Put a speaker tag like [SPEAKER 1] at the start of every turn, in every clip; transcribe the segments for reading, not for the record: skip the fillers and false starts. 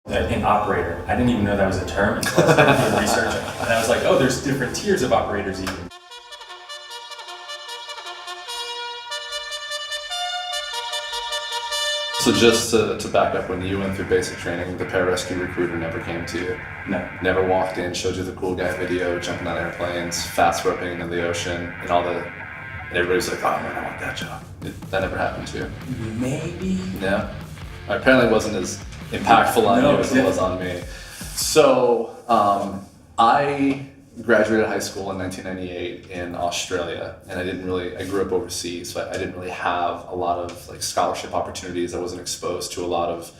[SPEAKER 1] In operator. I didn't even know that was a term until I started doing research. And I was like, oh, there's different tiers of operators even.
[SPEAKER 2] So just to back up, when you went through basic training, the pararescue recruiter never came to you?
[SPEAKER 1] No.
[SPEAKER 2] Never walked in, showed you the cool guy video, jumping on airplanes, fast roping into the ocean, and everybody's like, oh man, I want that job. That never happened to you?
[SPEAKER 1] Maybe.
[SPEAKER 2] Yeah. Apparently it wasn't as impactful on you as it was on me. So I graduated high school in 1998 in Australia, and I grew up overseas, so I didn't really have a lot of like scholarship opportunities. I wasn't exposed to a lot of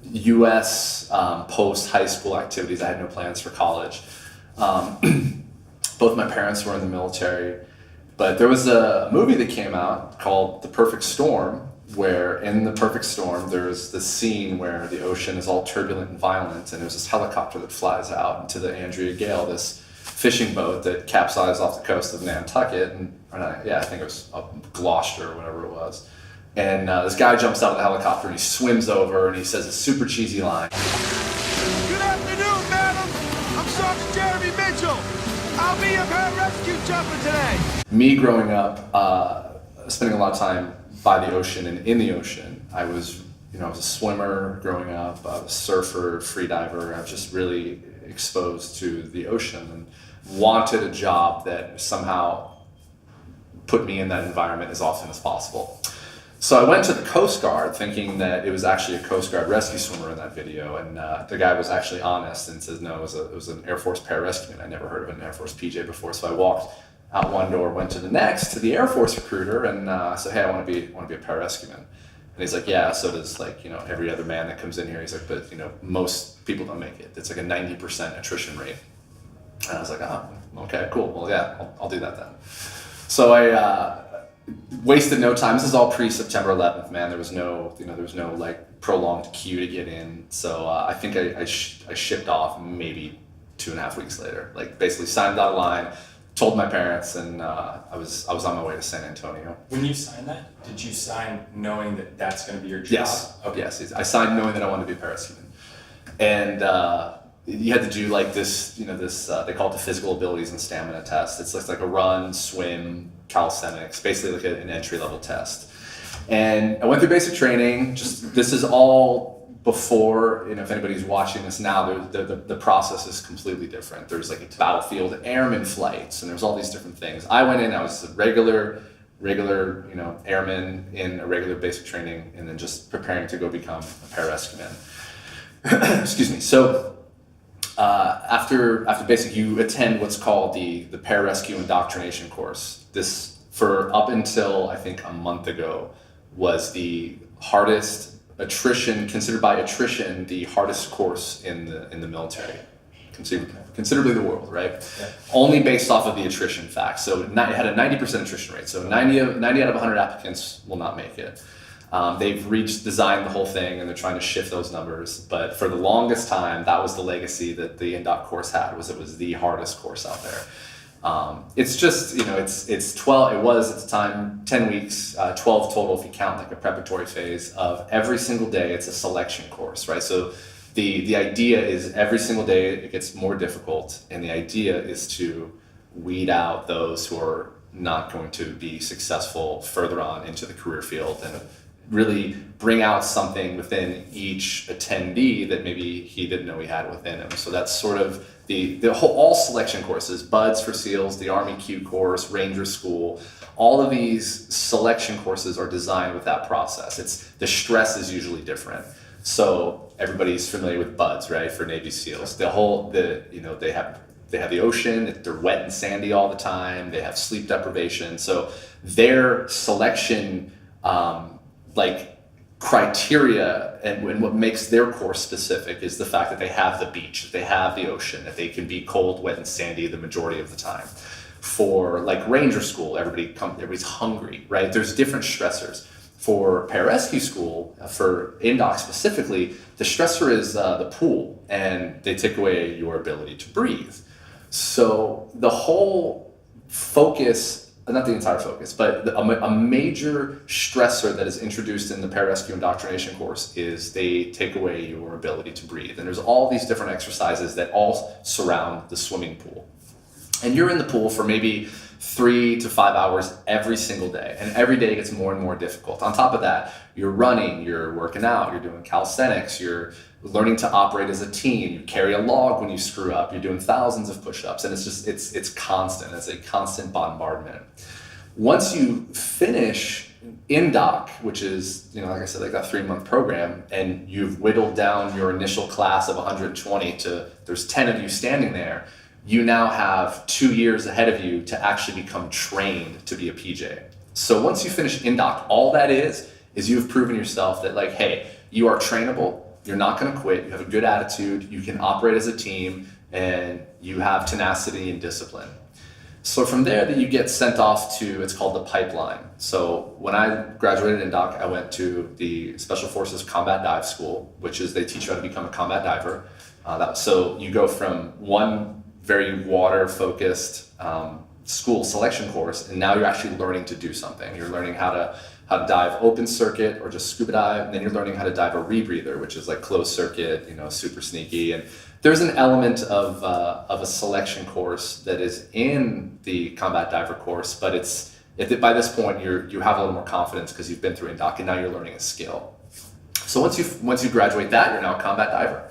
[SPEAKER 2] US post-high school activities. I had no plans for college. Both my parents were in the military, but there was a movie that came out called The Perfect Storm, where in The Perfect Storm, there's this scene where the ocean is all turbulent and violent, and there's this helicopter that flies out into the Andrea Gale, this fishing boat that capsized off the coast of Nantucket, I think it was Gloucester or whatever it was. And this guy jumps out of the helicopter and he swims over and he says a super cheesy line.
[SPEAKER 3] Good afternoon, madam. I'm Sergeant Jeremy Mitchell. I'll be your pararescue jumper today.
[SPEAKER 2] Me growing up, spending a lot of time by the ocean and in the ocean. I was a swimmer growing up, I was a surfer, free diver. I was just really exposed to the ocean and wanted a job that somehow put me in that environment as often as possible. So I went to the Coast Guard thinking that it was actually a Coast Guard rescue swimmer in that video, and the guy was actually honest and says no, it was an Air Force pararescueman. I never heard of an Air Force PJ before, so I walked out one door, went to the next, to the Air Force recruiter, and said, hey, I want to be a pararescueman. And he's like, yeah, so does every other man that comes in here. He's like, but most people don't make it. It's like a 90% attrition rate. And I was like, oh, okay, cool. Well, yeah, I'll do that then. So I wasted no time. This is all pre-September 11th, man. There was no like prolonged queue to get in. So I think I shipped off maybe 2.5 weeks later. Like basically signed that line, told my parents, and I was on my way to San Antonio.
[SPEAKER 1] When you signed that, did you sign knowing that that's going to be your job?
[SPEAKER 2] Yes.
[SPEAKER 1] Okay.
[SPEAKER 2] Yes. I signed knowing that I wanted to be a pararescueman, and you had to do like this. They call it the physical abilities and stamina test. It's like a run, swim, calisthenics, basically like an entry level test. And I went through basic training. This is all before, if anybody's watching this now, the process is completely different. There's like a battlefield airman flights, and there's all these different things. I went in, I was a regular airman in a regular basic training, and then just preparing to go become a pararescueman. Excuse me. So after basic, you attend what's called the pararescue indoctrination course. This, for up until I think a month ago, was the hardest considered by attrition the hardest course in the military, considerably the world, right? Yeah. Only based off of the attrition facts. So it had a 90% attrition rate. So 90 out of 100 applicants will not make it. They've designed the whole thing, and they're trying to shift those numbers. But for the longest time, that was the legacy that the Indoc course had. It was the hardest course out there. It's just, it's 12, it was at the time 10 weeks, 12 total if you count like a preparatory phase of every single day. It's a selection course, right? So the idea is every single day it gets more difficult, and the idea is to weed out those who are not going to be successful further on into the career field, and really bring out something within each attendee that maybe he didn't know he had within him. So that's sort of all selection courses, BUDS for SEALs, the Army Q course, Ranger School, all of these selection courses are designed with that process. The stress is usually different. So everybody's familiar with BUDS, right? For Navy SEALs. They have the ocean, they're wet and sandy all the time, they have sleep deprivation. So their selection criteria and what makes their course specific is the fact that they have the beach, that they have the ocean, that they can be cold, wet, and sandy the majority of the time. For like Ranger School, everybody's hungry, right? There's different stressors. For pararescue school, for Indoc specifically, the stressor is the pool, and they take away your ability to breathe. So the whole focus not the entire focus, but a major stressor that is introduced in the pararescue indoctrination course is they take away your ability to breathe. And there's all these different exercises that all surround the swimming pool. And you're in the pool for maybe 3 to 5 hours every single day. And every day gets more and more difficult. On top of that, you're running, you're working out, you're doing calisthenics, you're learning to operate as a team, you carry a log when you screw up, you're doing thousands of push-ups, and it's constant. It's a constant bombardment. Once you finish INDOC, which is, like I said, like that 3-month program, and you've whittled down your initial class of 120 to there's 10 of you standing there, you now have 2 years ahead of you to actually become trained to be a PJ. So once you finish INDOC, all that is you've proven yourself that, like, hey, you are trainable, you're not going to quit, you have a good attitude, you can operate as a team, and you have tenacity and discipline. So from there, that you get sent off to, it's called the pipeline. So when I graduated INDOC, I went to the Special Forces Combat Dive School, which is they teach you how to become a combat diver. So you go from one very water-focused school selection course, and now you're actually learning to do something. You're learning how to dive open circuit or just scuba dive, and then you're learning how to dive a rebreather, which is like closed circuit, super sneaky. And there's an element of a selection course that is in the combat diver course, but by this point you have a little more confidence because you've been through INDOC and now you're learning a skill. So once you graduate that, you're now a combat diver.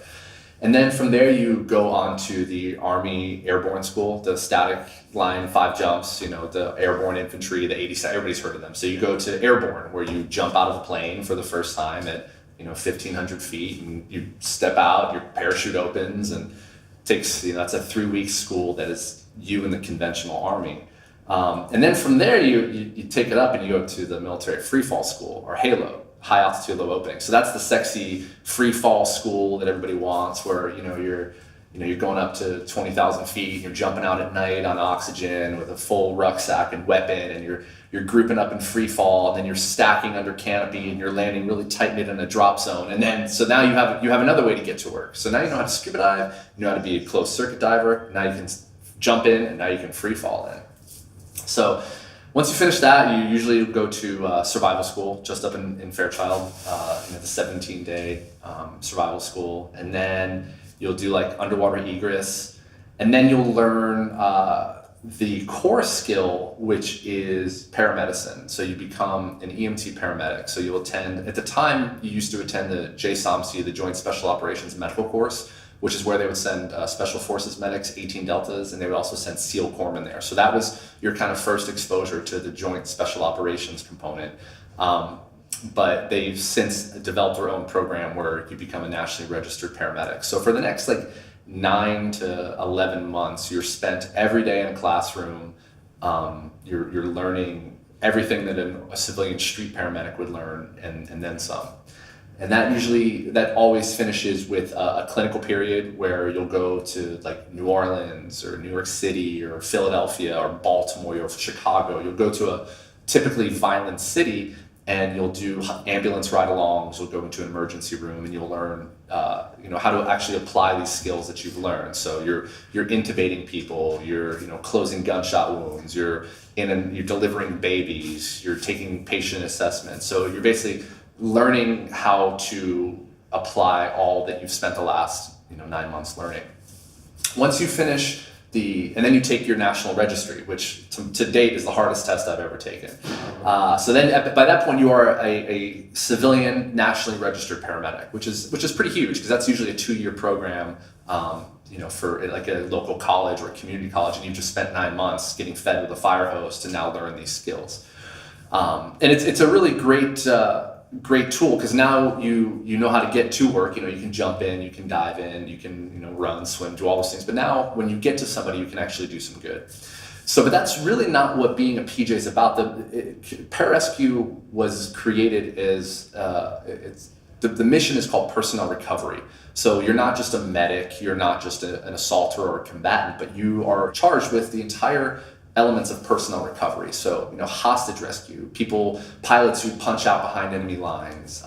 [SPEAKER 2] And then from there, you go on to the Army Airborne School, the static line 5 jumps, the airborne infantry, the 80, everybody's heard of them. So you go to airborne, where you jump out of a plane for the first time at 1,500 feet, and you step out, your parachute opens, and takes, that's a 3-week school that is you in the conventional Army. And then from there, you take it up and you go to the military free fall school, or HALO. High altitude, low opening. So that's the sexy free fall school that everybody wants, where you're going up to 20,000 feet, you're jumping out at night on oxygen with a full rucksack and weapon, and you're grouping up in free fall, and then you're stacking under canopy, and you're landing really tight knit in a drop zone. And then so now you have another way to get to work. So now you know how to scuba dive, you know how to be a closed circuit diver. Now you can jump in, and now you can free fall in. So once you finish that, you usually go to survival school, just up in Fairchild, the 17-day survival school. And then you'll do like underwater egress. And then you'll learn the core skill, which is paramedicine. So you become an EMT paramedic. So you'll attend, at the time, you used to attend the JSOMC, the Joint Special Operations Medical Course, which is where they would send Special Forces medics, 18 Deltas, and they would also send SEAL Corpsmen there. So that was your kind of first exposure to the Joint Special Operations component. But they've since developed their own program where you become a nationally registered paramedic. So for the next 9 to 11 months, you're spent every day in a classroom. You're learning everything that a civilian street paramedic would learn, and then some. And that always finishes with a clinical period where you'll go to New Orleans or New York City or Philadelphia or Baltimore or Chicago. You'll go to a typically violent city, and you'll do ambulance ride-alongs. You'll go into an emergency room, and you'll learn how to actually apply these skills that you've learned. So you're intubating people, you're closing gunshot wounds, you're delivering babies, you're taking patient assessments. So you're basically learning how to apply all that you've spent the last 9 months learning. Once you finish and then you take your national registry, which to date is the hardest test I've ever taken. So then by that point you are a civilian nationally registered paramedic, which is pretty huge, because that's usually a 2-year program, for a local college or a community college, and you've just spent 9 months getting fed with a fire hose to now learn these skills. And it's a really great tool, because now you know how to get to work. You can jump in, you can dive in, you can run, swim, do all those things. But now when you get to somebody, you can actually do some good. But that's really not what being a PJ is about. Pararescue was created as the mission is called personnel recovery. So you're not just a medic, you're not just an assaulter or a combatant, but you are charged with the entire elements of personnel recovery. So, hostage rescue, pilots who punch out behind enemy lines,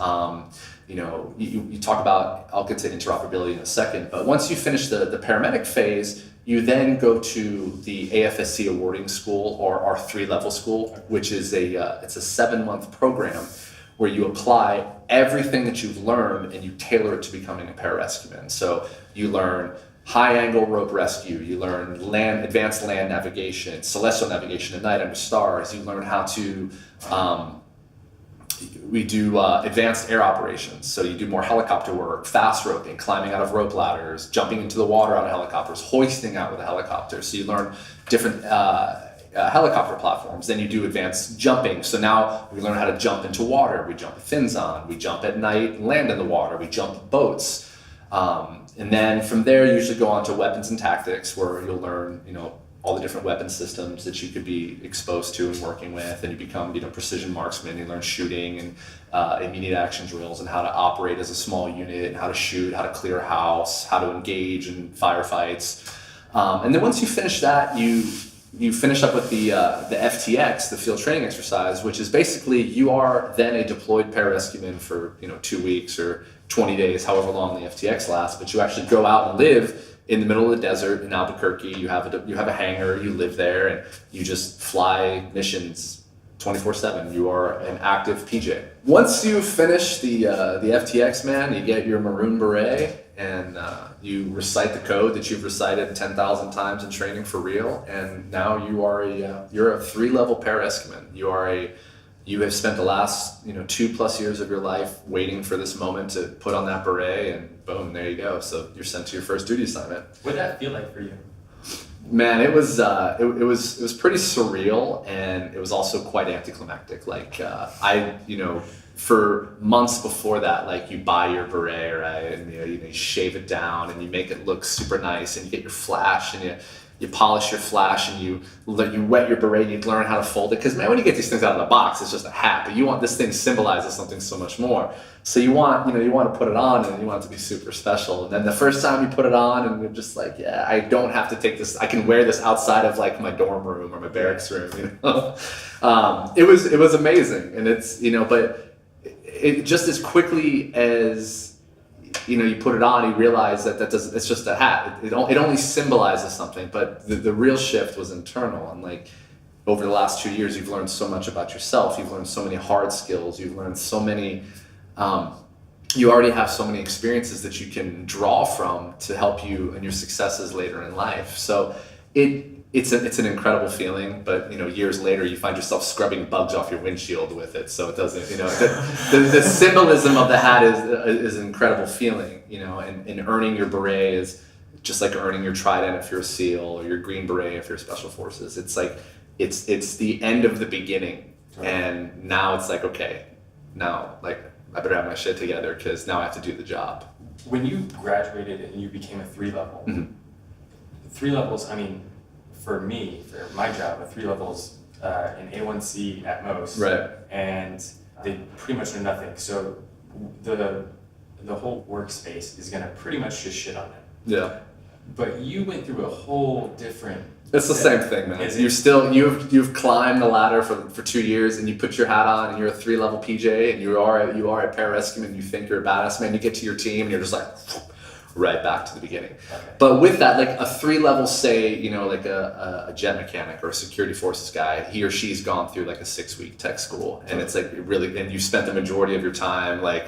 [SPEAKER 2] you talk about, I'll get to interoperability in a second, but once you finish the paramedic phase, you then go to the AFSC awarding school, or our 3-level school, which is it's a 7-month program where you apply everything that you've learned and you tailor it to becoming a pararescueman. So you learn high angle rope rescue, you learn advanced land navigation, celestial navigation at night under stars, you learn how to, we do advanced air operations. So you do more helicopter work, fast roping, climbing out of rope ladders, jumping into the water out of helicopters, hoisting out with a helicopter. So you learn different helicopter platforms. Then you do advanced jumping. So now we learn how to jump into water. We jump with fins on. We jump at night and land in the water. We jump boats. And then from there, you usually go on to weapons and tactics, where you'll learn, all the different weapon systems that you could be exposed to and working with, and you become, precision marksman. You learn shooting and immediate action drills, and how to operate as a small unit, and how to shoot, how to clear a house, how to engage in firefights. And then once you finish that, you finish up with the FTX, the field training exercise, which is basically you are then a deployed pararescueman for 2 weeks or 20 days, however long the FTX lasts. But you actually go out and live in the middle of the desert in Albuquerque. You have a hangar, you live there, and you just fly missions 24/7. You are an active PJ. Once you finish the FTX, man, you get your maroon beret, and you recite the code that you've recited 10,000 times in training for real, and now you're a 3-level pararescueman. You have spent the last 2+ years of your life waiting for this moment to put on that beret, and boom, there you go. So you're sent to your first duty assignment.
[SPEAKER 1] What did that feel like for you?
[SPEAKER 2] Man, it was pretty surreal, and it was also quite anticlimactic. Like for months before that, like, you buy your beret, right, and you shave it down and you make it look super nice, and you get your flash, and you polish your flash, and you wet your beret, and you learn how to fold it. Because, man, when you get these things out of the box, it's just a hat, but you want this thing to symbolize something so much more. So you want to put it on, and you want it to be super special. And then the first time you put it on, and you're just like, yeah, I don't have to take this. I can wear this outside of like my dorm room or my barracks room. It was amazing, and it's but it just as quickly as you put it on, you realize that it's just a hat. It only symbolizes something, but the real shift was internal. And like, over the last 2 years, you've learned so much about yourself. You've learned so many hard skills. You've learned so many, you already have so many experiences that you can draw from to help you in your successes later in life. So it's an incredible feeling, but years later you find yourself scrubbing bugs off your windshield with it. So it doesn't, the symbolism of the hat is an incredible feeling, and earning your beret is just like earning your trident if you're a SEAL, or your green beret if you're special forces. It's like it's the end of the beginning, and now it's like, okay, now like I better have my shit together, because now I have to do the job.
[SPEAKER 1] When you graduated and you became a 3-level,
[SPEAKER 2] mm-hmm.
[SPEAKER 1] 3 levels, I mean, for me, for my job, a 3 levels an A1C at most,
[SPEAKER 2] right? And
[SPEAKER 1] they pretty much know nothing. So the whole workspace is gonna pretty much just shit on it.
[SPEAKER 2] Yeah.
[SPEAKER 1] But you went through a whole different.
[SPEAKER 2] It's the same thing, man. You've climbed the ladder for 2 years, and you put your hat on, and you're a 3-level PJ, and you are a pararescueman. You think you're a badass man. You get to your team, and you're just like right back to the beginning. Okay. But with that, like a 3-level, say, like a jet mechanic or a security forces guy, he or she's gone through like a 6-week tech school, and it's like really, and you spent the majority of your time like,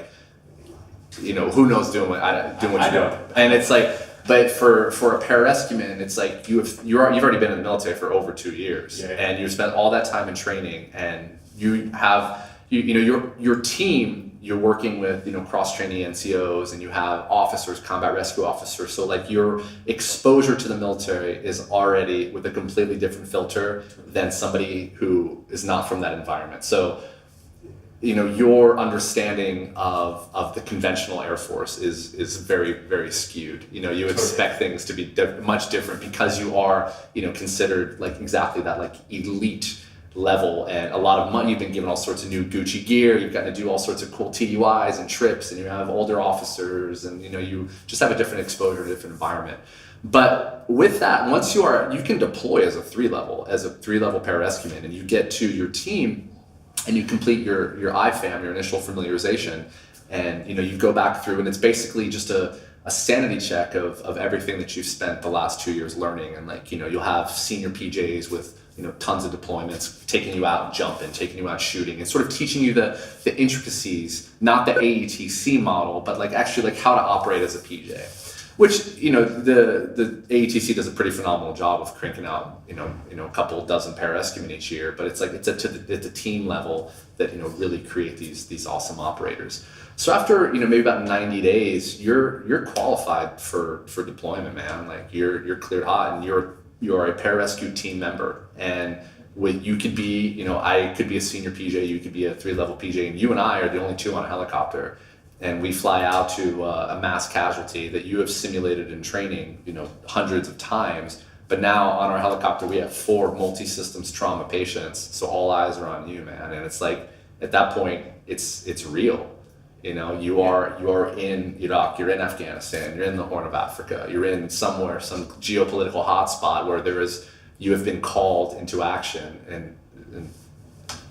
[SPEAKER 2] who knows doing what you're doing, and it's like. But for a pararescueman, it's like you've already been in the military for over 2 years, and you've spent all that time in training, and you have your team. You're working with cross-training NCOs, and you have officers, combat rescue officers. So like your exposure to the military is already with a completely different filter than somebody who is not from that environment. So your understanding of the conventional Air Force is very, very skewed. You expect things to be much different, because you are considered like exactly that, like elite level, and a lot of money. You've been given all sorts of new Gucci gear. You've got to do all sorts of cool TUIs and trips, and you have older officers, and you just have a different exposure to a different environment. But with that, once you can deploy as a 3-level pararescueman, and you get to your team, and you complete your IFAM, your initial familiarization, And you go back through, and it's basically just a sanity check of everything that you've spent the last 2 years learning. And you'll have senior PJs with tons of deployments, taking you out jumping, taking you out shooting, and sort of teaching you the intricacies, not the AETC model, but actually how to operate as a PJ. Which the AETC does a pretty phenomenal job of cranking out a couple dozen pararescuemen each year, but it's at the team level that really create these awesome operators. So after maybe about 90 days, you're qualified for deployment, man. You're cleared hot, and you're a pararescue team member. And you could be I could be a senior PJ, you could be a 3-level PJ, and you and I are the only 2 on a helicopter. And we fly out to a mass casualty that you have simulated in training, hundreds of times. But now on our helicopter, we have 4 multi-systems trauma patients. So all eyes are on you, man. And it's at that point, it's real. You are in Iraq, you're in Afghanistan, you're in the Horn of Africa, you're in somewhere, some geopolitical hotspot where you have been called into action, and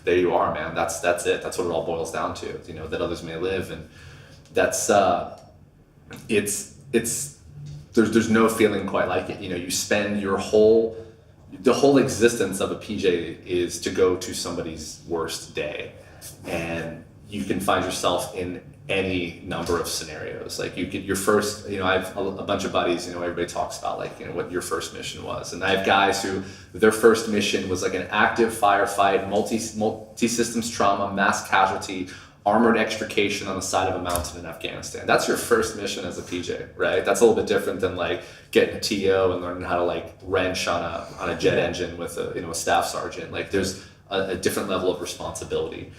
[SPEAKER 2] there you are, man. That's it. That's what it all boils down to. That others may live, and that's there's no feeling quite like it. You spend the whole existence of a PJ is to go to somebody's worst day, and you can find yourself in any number of scenarios. You get your first, I have a bunch of buddies, everybody talks about what your first mission was. And I have guys who their first mission was an active firefight, multi-systems trauma, mass casualty, armored extrication on the side of a mountain in Afghanistan. That's your first mission as a PJ, right? That's a little bit different than getting a TO and learning how to wrench on a jet engine with a staff sergeant. There's a different level of responsibility.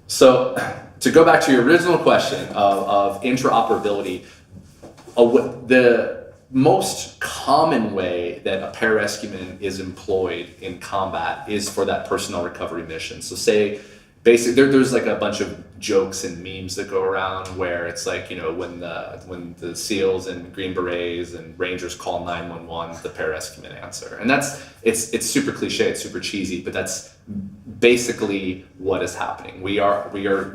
[SPEAKER 2] So to go back to your original question of interoperability, the most common way that a pararescueman is employed in combat is for that personnel recovery mission. So say, basically, there's a bunch of jokes and memes that go around where it's when the SEALs and Green Berets and Rangers call 911, the pararescueman answer. And it's super cliche, it's super cheesy, but that's basically what is happening. We are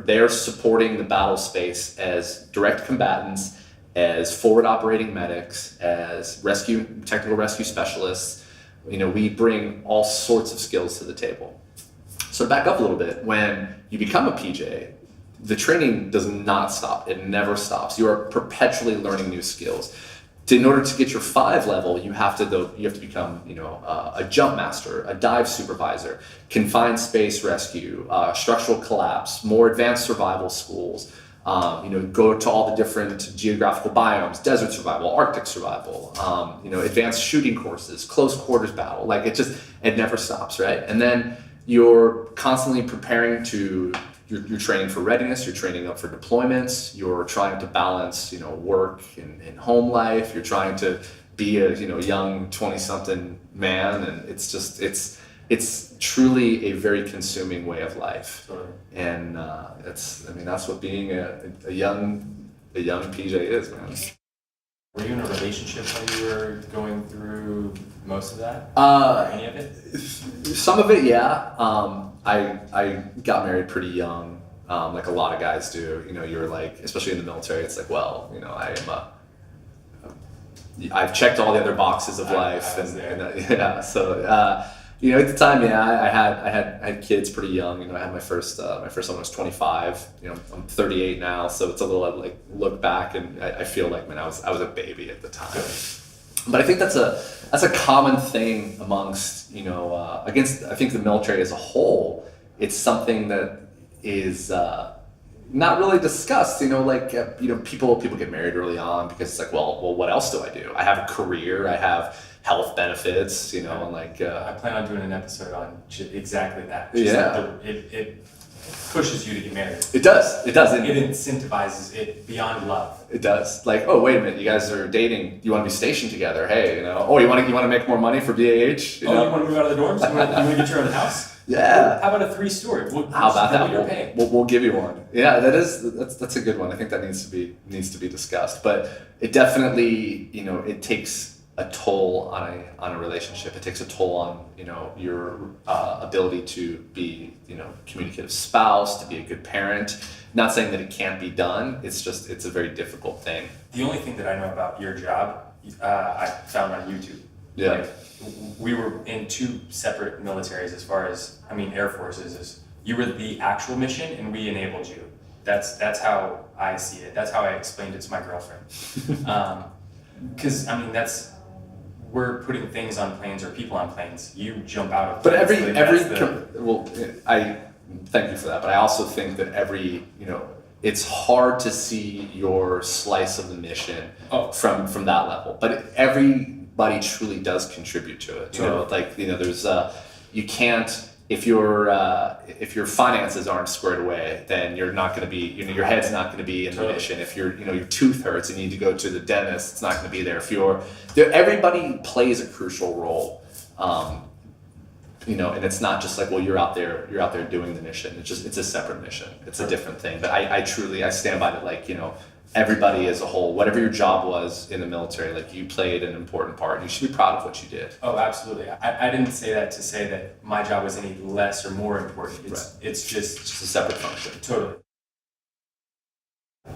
[SPEAKER 2] there supporting the battle space as direct combatants, as forward operating medics, as technical rescue specialists. We bring all sorts of skills to the table. So back up a little bit, when you become a PJ, the training does not stop. It never stops. You are perpetually learning new skills. In order to get your 5 level, you have to become, a jump master, a dive supervisor, confined space rescue, structural collapse, more advanced survival schools. Go to all the different geographical biomes, desert survival, Arctic survival. Advanced shooting courses, close quarters battle. It never stops, right? And then you're constantly preparing you're training for readiness, you're training up for deployments, you're trying to balance, work and home life, you're trying to be a, young 20-something man, and it's truly a very consuming way of life. Sure. And that's what being a young PJ is, man.
[SPEAKER 1] Were you in a relationship when you were going through most of that? Or any of it?
[SPEAKER 2] Some of it, yeah. I got married pretty young, like a lot of guys do. You're especially in the military, it's I've checked all the other boxes of life, So at the time, I had kids pretty young. I had my first one when I was 25. I'm 38 now, so it's a little look back, and I feel man, I was a baby at the time. But I think that's a common thing amongst I think the military as a whole. It's something that is not really discussed. People get married early on because it's well, what else do I do? I have a career, I have health benefits, and
[SPEAKER 1] I plan on doing an episode on exactly that. It pushes you to get married.
[SPEAKER 2] It does. It
[SPEAKER 1] incentivizes it beyond love.
[SPEAKER 2] It does. Oh, wait a minute, you guys are dating. You want to be stationed together? Hey, Oh, you want to make more money for BAH?
[SPEAKER 1] You want to move out of the dorms? You want to get your own house?
[SPEAKER 2] Yeah.
[SPEAKER 1] How about a 3-story?
[SPEAKER 2] How about that? We'll give you one. Yeah, that's a good one. I think that needs to be discussed. But it definitely, it takes a toll on a relationship. It takes a toll on, you know, your ability to be, you know, communicative spouse, to be a good parent. Not saying that it can't be done. It's just, it's a very difficult thing.
[SPEAKER 1] The only thing that I know about your job, I found on YouTube.
[SPEAKER 2] Yeah.
[SPEAKER 1] Like, we were in two separate militaries as far as, I mean, Air Forces is, you were the actual mission and we enabled you. That's how I see it. That's how I explained it to my girlfriend. Cause I mean, we're putting things on planes or people on planes. You jump out of planes.
[SPEAKER 2] But well, I thank you for that. But I also think that you know, it's hard to see your slice of the mission from that level. But everybody truly does contribute to it. You know, like, you know, there's you can't, if your finances aren't squared away, then you're not going to be, you know, your head's not going to be in the mission. If you know, your tooth hurts and you need to go to the dentist, it's not going to be there. Everybody plays a crucial role, you know, and it's not just like, well, you're out there doing the mission. It's a separate mission. It's a different thing. But I stand by that, like, you know, everybody as a whole, whatever your job was in the military, like, you played an important part. You should be proud of what you did.
[SPEAKER 1] Oh, absolutely. I didn't say that to say that my job was any less or more important. It's just
[SPEAKER 2] a separate function.
[SPEAKER 1] Totally.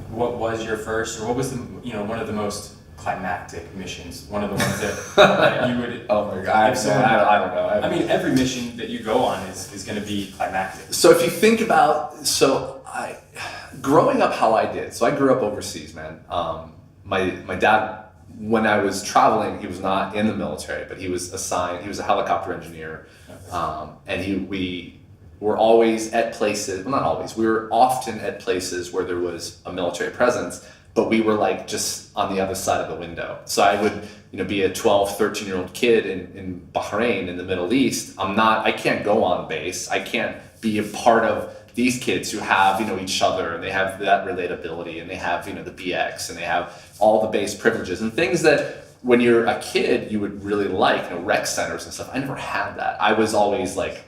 [SPEAKER 1] What was your first, or what was one of the most climactic missions? One of the ones that you would.
[SPEAKER 2] Oh my God! I don't know.
[SPEAKER 1] I mean, every mission that you go on is going to be climactic.
[SPEAKER 2] So if you think about, growing up how I did, so I grew up overseas, man. My dad, when I was traveling, he was not in the military, but he was a helicopter engineer. And we were always at places, well, not always, we were often at places where there was a military presence, but we were like just on the other side of the window. So I would, you know, be a 12, 13-year-old kid in Bahrain in the Middle East. I can't go on base. I can't be a part of these kids who have, you know, each other, and they have that relatability, and they have, you know, the BX, and they have all the base privileges and things that when you're a kid you would really like, you know, rec centers and stuff. I never had that. I was always like,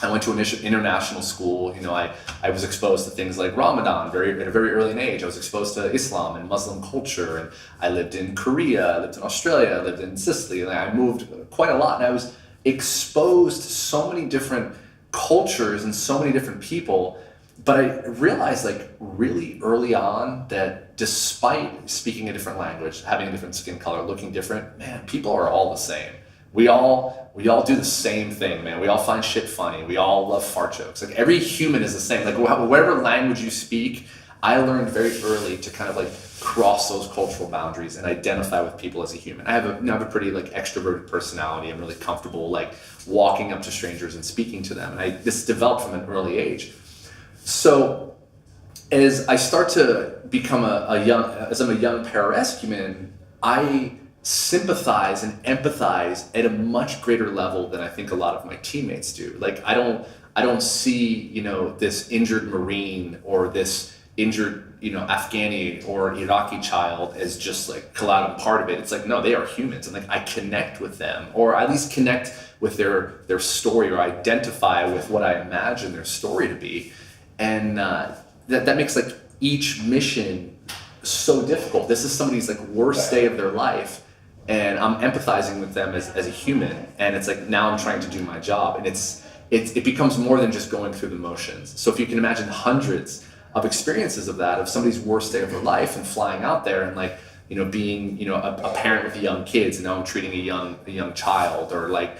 [SPEAKER 2] I went to an international school. You know, I was exposed to things like Ramadan at a very early age. I was exposed to Islam and Muslim culture, and I lived in Korea, I lived in Australia, I lived in Sicily, and I moved quite a lot, and I was exposed to so many different cultures and so many different people. But I realized, like, really early on that despite speaking a different language, having a different skin color, looking different, man, people are all the same. We all do the same thing, man. We all find shit funny. We all love fart jokes. Like, every human is the same. Like, whatever language you speak, I learned very early to kind of like cross those cultural boundaries and identify with people as a human. I have a pretty like extroverted personality. I'm really comfortable like walking up to strangers and speaking to them. And this developed from an early age. So as I start to become I'm a young pararescueman, I sympathize and empathize at a much greater level than I think a lot of my teammates do. Like, I don't see, you know, this injured Marine or this injured, you know, Afghani or Iraqi child as just like collateral part of it. It's like, no, they are humans, and like I connect with them, or at least connect with their story, or identify with what I imagine their story to be. And that makes like each mission so difficult. This is somebody's like worst day of their life, and I'm empathizing with them as a human, and it's like now I'm trying to do my job, and it becomes more than just going through the motions. So if you can imagine hundreds of experiences of that, of somebody's worst day of their life, and flying out there and like, you know, being, you know, a parent with young kids, and now I'm treating a young child, or like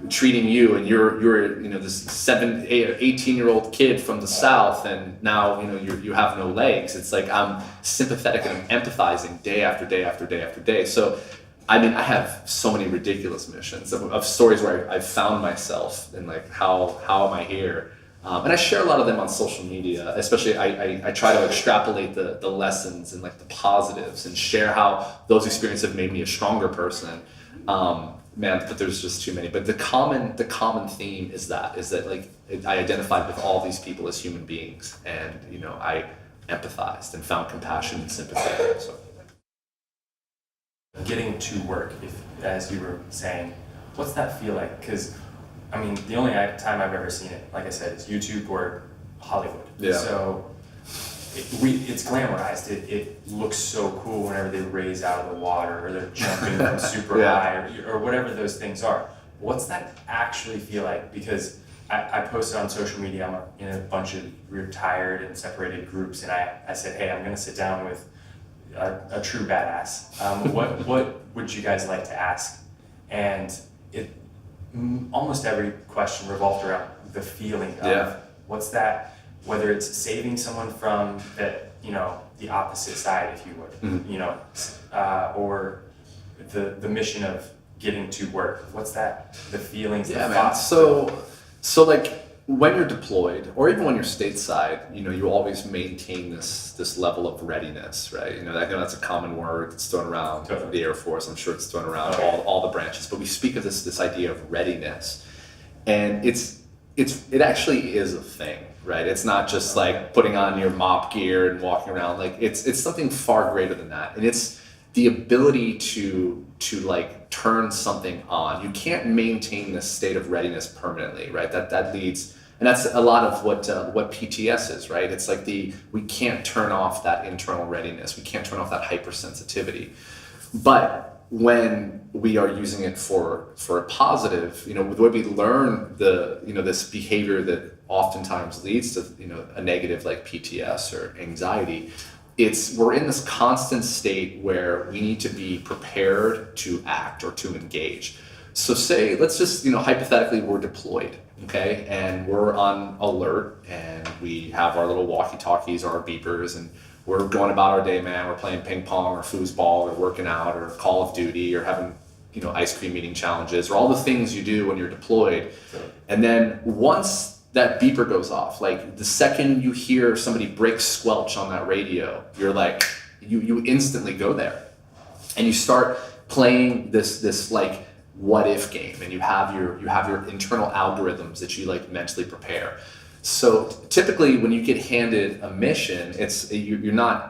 [SPEAKER 2] treating you, and you're you know, this 18-year-old kid from the South, and now, you know, you have no legs. It's like I'm sympathetic and I'm empathizing day after day after day after day. So I mean, I have so many ridiculous missions of stories where I've found myself, and like, how am I here? And I share a lot of them on social media. Especially I try to extrapolate the lessons and like the positives, and share how those experiences have made me a stronger person. Man, but there's just too many. But the common theme is that like I identified with all these people as human beings, and, you know, I empathized and found compassion and sympathy. So
[SPEAKER 1] getting to work, as you were saying, what's that feel like? Because I mean, the only time I've ever seen it, like I said, is YouTube or Hollywood.
[SPEAKER 2] Yeah.
[SPEAKER 1] So it's glamorized. It looks so cool whenever they raise out of the water or they're jumping from super
[SPEAKER 2] Yeah.
[SPEAKER 1] high or whatever those things are. What's that actually feel like? Because I posted on social media, I'm in a bunch of retired and separated groups, and I said, hey, I'm gonna sit down with a true badass. What would you guys like to ask? And almost every question revolved around the feeling of
[SPEAKER 2] Yeah.
[SPEAKER 1] what's that, whether it's saving someone from that, the opposite side, if you would, or the mission of getting to work. What's that, the feelings,
[SPEAKER 2] Yeah,
[SPEAKER 1] the
[SPEAKER 2] man.
[SPEAKER 1] thoughts?
[SPEAKER 2] So like when you're deployed, or even when you're stateside, you always maintain this level of readiness, right? I know that's a common word. It's thrown around
[SPEAKER 1] Totally.
[SPEAKER 2] the Air Force. I'm sure it's thrown around
[SPEAKER 1] Okay.
[SPEAKER 2] all the branches. But we speak of this idea of readiness, and it actually is a thing, right? It's not just like putting on your mop gear and walking around. Like it's something far greater than that, and it's the ability to like turn something on. You can't maintain this state of readiness permanently, right? That leads, and that's a lot of what PTS is, right? It's like we can't turn off that internal readiness. We can't turn off that hypersensitivity. But when we are using it for a positive, the way we learn this behavior that oftentimes leads to a negative like PTS or anxiety, we're in this constant state where we need to be prepared to act or to engage. So say, let's just, hypothetically we're deployed, okay? And we're on alert and we have our little walkie-talkies or our beepers and we're going about our day, man. We're playing ping pong or foosball or working out or Call of Duty or having, ice cream eating challenges or all the things you do when you're deployed. And then once that beeper goes off, like the second you hear somebody break squelch on that radio, you're like, you instantly go there and you start playing this like what if game, and you have your internal algorithms that you like mentally prepare. So typically when you get handed a mission, you're not,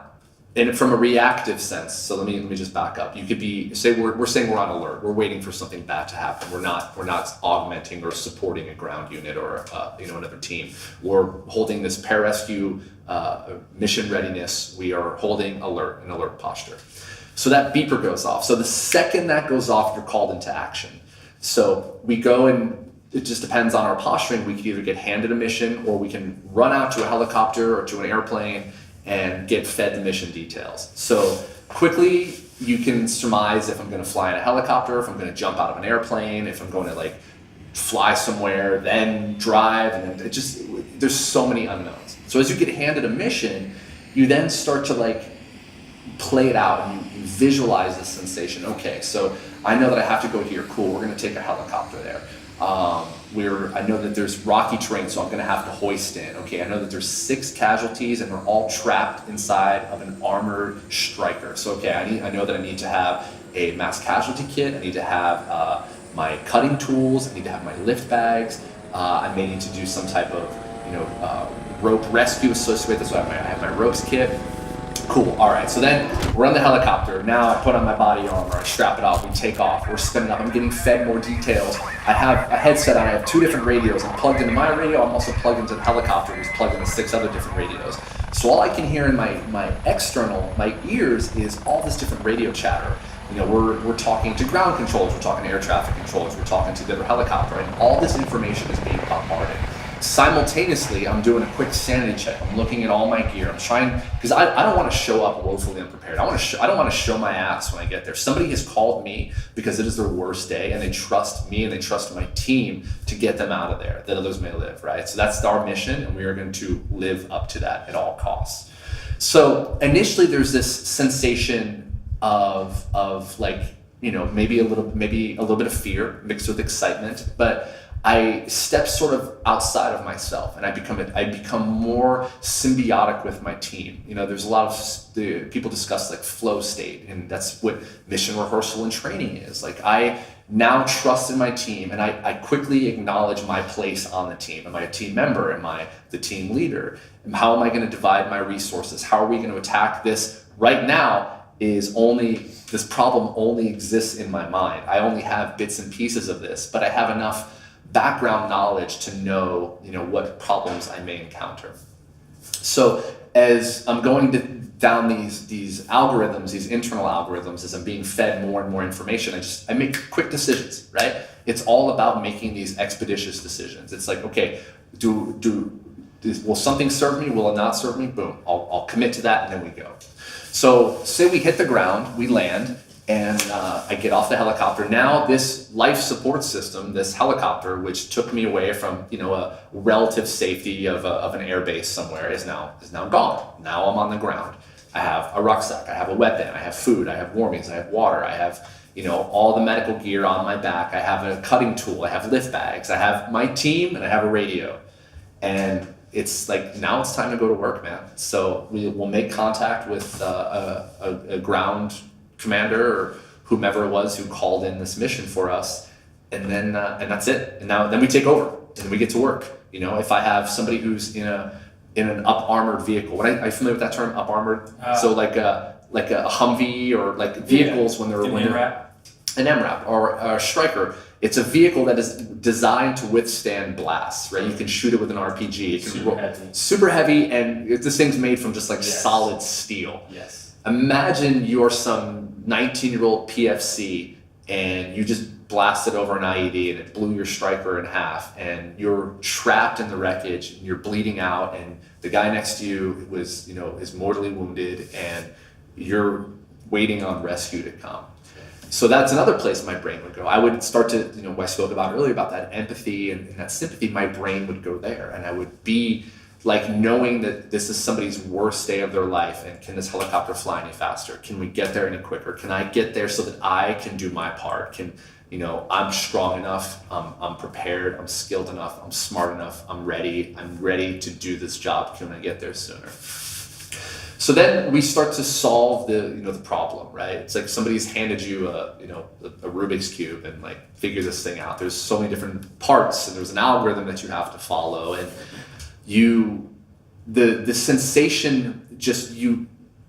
[SPEAKER 2] and from a reactive sense, so let me just back up. You could be, say we're saying we're on alert, we're waiting for something bad to happen. We're not augmenting or supporting a ground unit or another team. We're holding this pararescue mission readiness. We are holding an alert posture. So that beeper goes off. So the second that goes off, you're called into action. So we go, and it just depends on our posturing. We can either get handed a mission, or we can run out to a helicopter or to an airplane and get fed the mission details. So quickly you can surmise if I'm going to fly in a helicopter, if I'm going to jump out of an airplane, if I'm going to like fly somewhere, then drive, and then there's so many unknowns. So as you get handed a mission, you then start to like play it out and you visualize the sensation. Okay, so I know that I have to go here. Cool, we're going to take a helicopter there. I know that there's rocky terrain, so I'm going to have to hoist in. Okay, I know that there's 6 casualties and we're all trapped inside of an armored striker. So okay, I know that I need to have a mass casualty kit. I need to have my cutting tools. I need to have my lift bags. I may need to do some type of rope rescue associated with this. So I have my ropes kit. Cool, all right, so then we're on the helicopter. Now I put on my body armor, I strap it off, we take off, we're spinning up, I'm getting fed more details. I have a headset on, I have 2 different radios. I'm plugged into my radio, I'm also plugged into the helicopter, who's plugged into 6 other different radios. So all I can hear in my ears is all this different radio chatter. We're talking to ground controllers, we're talking to air traffic controllers, we're talking to the other helicopter, and all this information is being bombarded. Simultaneously, I'm doing a quick sanity check. I'm looking at all my gear. I'm trying, because I don't want to show up woefully unprepared. I don't want to show my ass when I get there. Somebody has called me because it is their worst day, and they trust me and they trust my team to get them out of there, that others may live, right? So that's our mission, and we are going to live up to that at all costs. So initially, there's this sensation of like, maybe a little bit of fear mixed with excitement, but I step sort of outside of myself, and I become more symbiotic with my team. There's a lot of people discuss like flow state, and that's what mission rehearsal and training is. Like I now trust in my team, and I quickly acknowledge my place on the team. Am I a team member? Am I the team leader? And how am I going to divide my resources? How are we going to attack this? Right now, this problem only exists in my mind. I only have bits and pieces of this, but I have enough background knowledge to know what problems I may encounter. So as I'm going down these algorithms, these internal algorithms, as I'm being fed more and more information, I make quick decisions, right? It's all about making these expeditious decisions. It's like, okay, will something serve me? Will it not serve me? Boom, I'll commit to that, and then we go. So say we hit the ground, we land, and I get off the helicopter. Now this life support system, this helicopter, which took me away from a relative safety of an air base somewhere, is now gone. Now I'm on the ground. I have a rucksack, I have a weapon, I have food, I have warmings, I have water, I have all the medical gear on my back, I have a cutting tool, I have lift bags, I have my team, and I have a radio. And it's like, now it's time to go to work, man. So we will make contact with a ground commander or whomever it was who called in this mission for us, and then and that's it. And then we take over and we get to work. If I have somebody who's in an up armored vehicle, are you familiar with that term, up armored? So like a Humvee, or like vehicles when they're an MRAP or a Striker. It's a vehicle that is designed to withstand blasts, right? You can shoot it with an RPG. It can super heavy, and this thing's made from just like solid steel.
[SPEAKER 1] Yes.
[SPEAKER 2] Imagine you're some 19-year-old PFC and you just blasted over an IED and it blew your Striker in half, and you're trapped in the wreckage and you're bleeding out, and the guy next to you is mortally wounded, and you're waiting on rescue to come. So that's another place my brain would go. I would start to, I spoke about earlier about that empathy and that sympathy. My brain would go there, and I would be like knowing that this is somebody's worst day of their life, and can this helicopter fly any faster? Can we get there any quicker? Can I get there so that I can do my part? I'm strong enough, I'm prepared, I'm skilled enough, I'm smart enough, I'm ready to do this job. Can I get there sooner? So then we start to solve the problem, right? It's like somebody's handed you a Rubik's Cube and like figure this thing out. There's so many different parts, and there's an algorithm that you have to follow, and the sensation, just you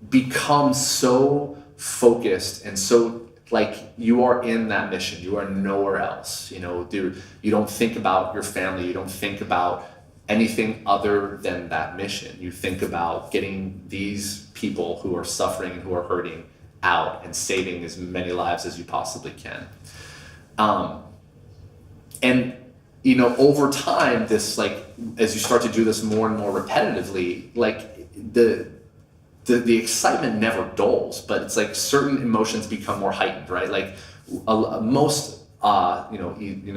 [SPEAKER 2] become so focused and so like you are in that mission. You are nowhere else. You don't think about your family. You don't think about anything other than that mission. You think about getting these people who are suffering and who are hurting out and saving as many lives as you possibly can. And over time, this, like, as you start to do this more and more repetitively, like the excitement never dulls, but it's like certain emotions become more heightened, right? Like most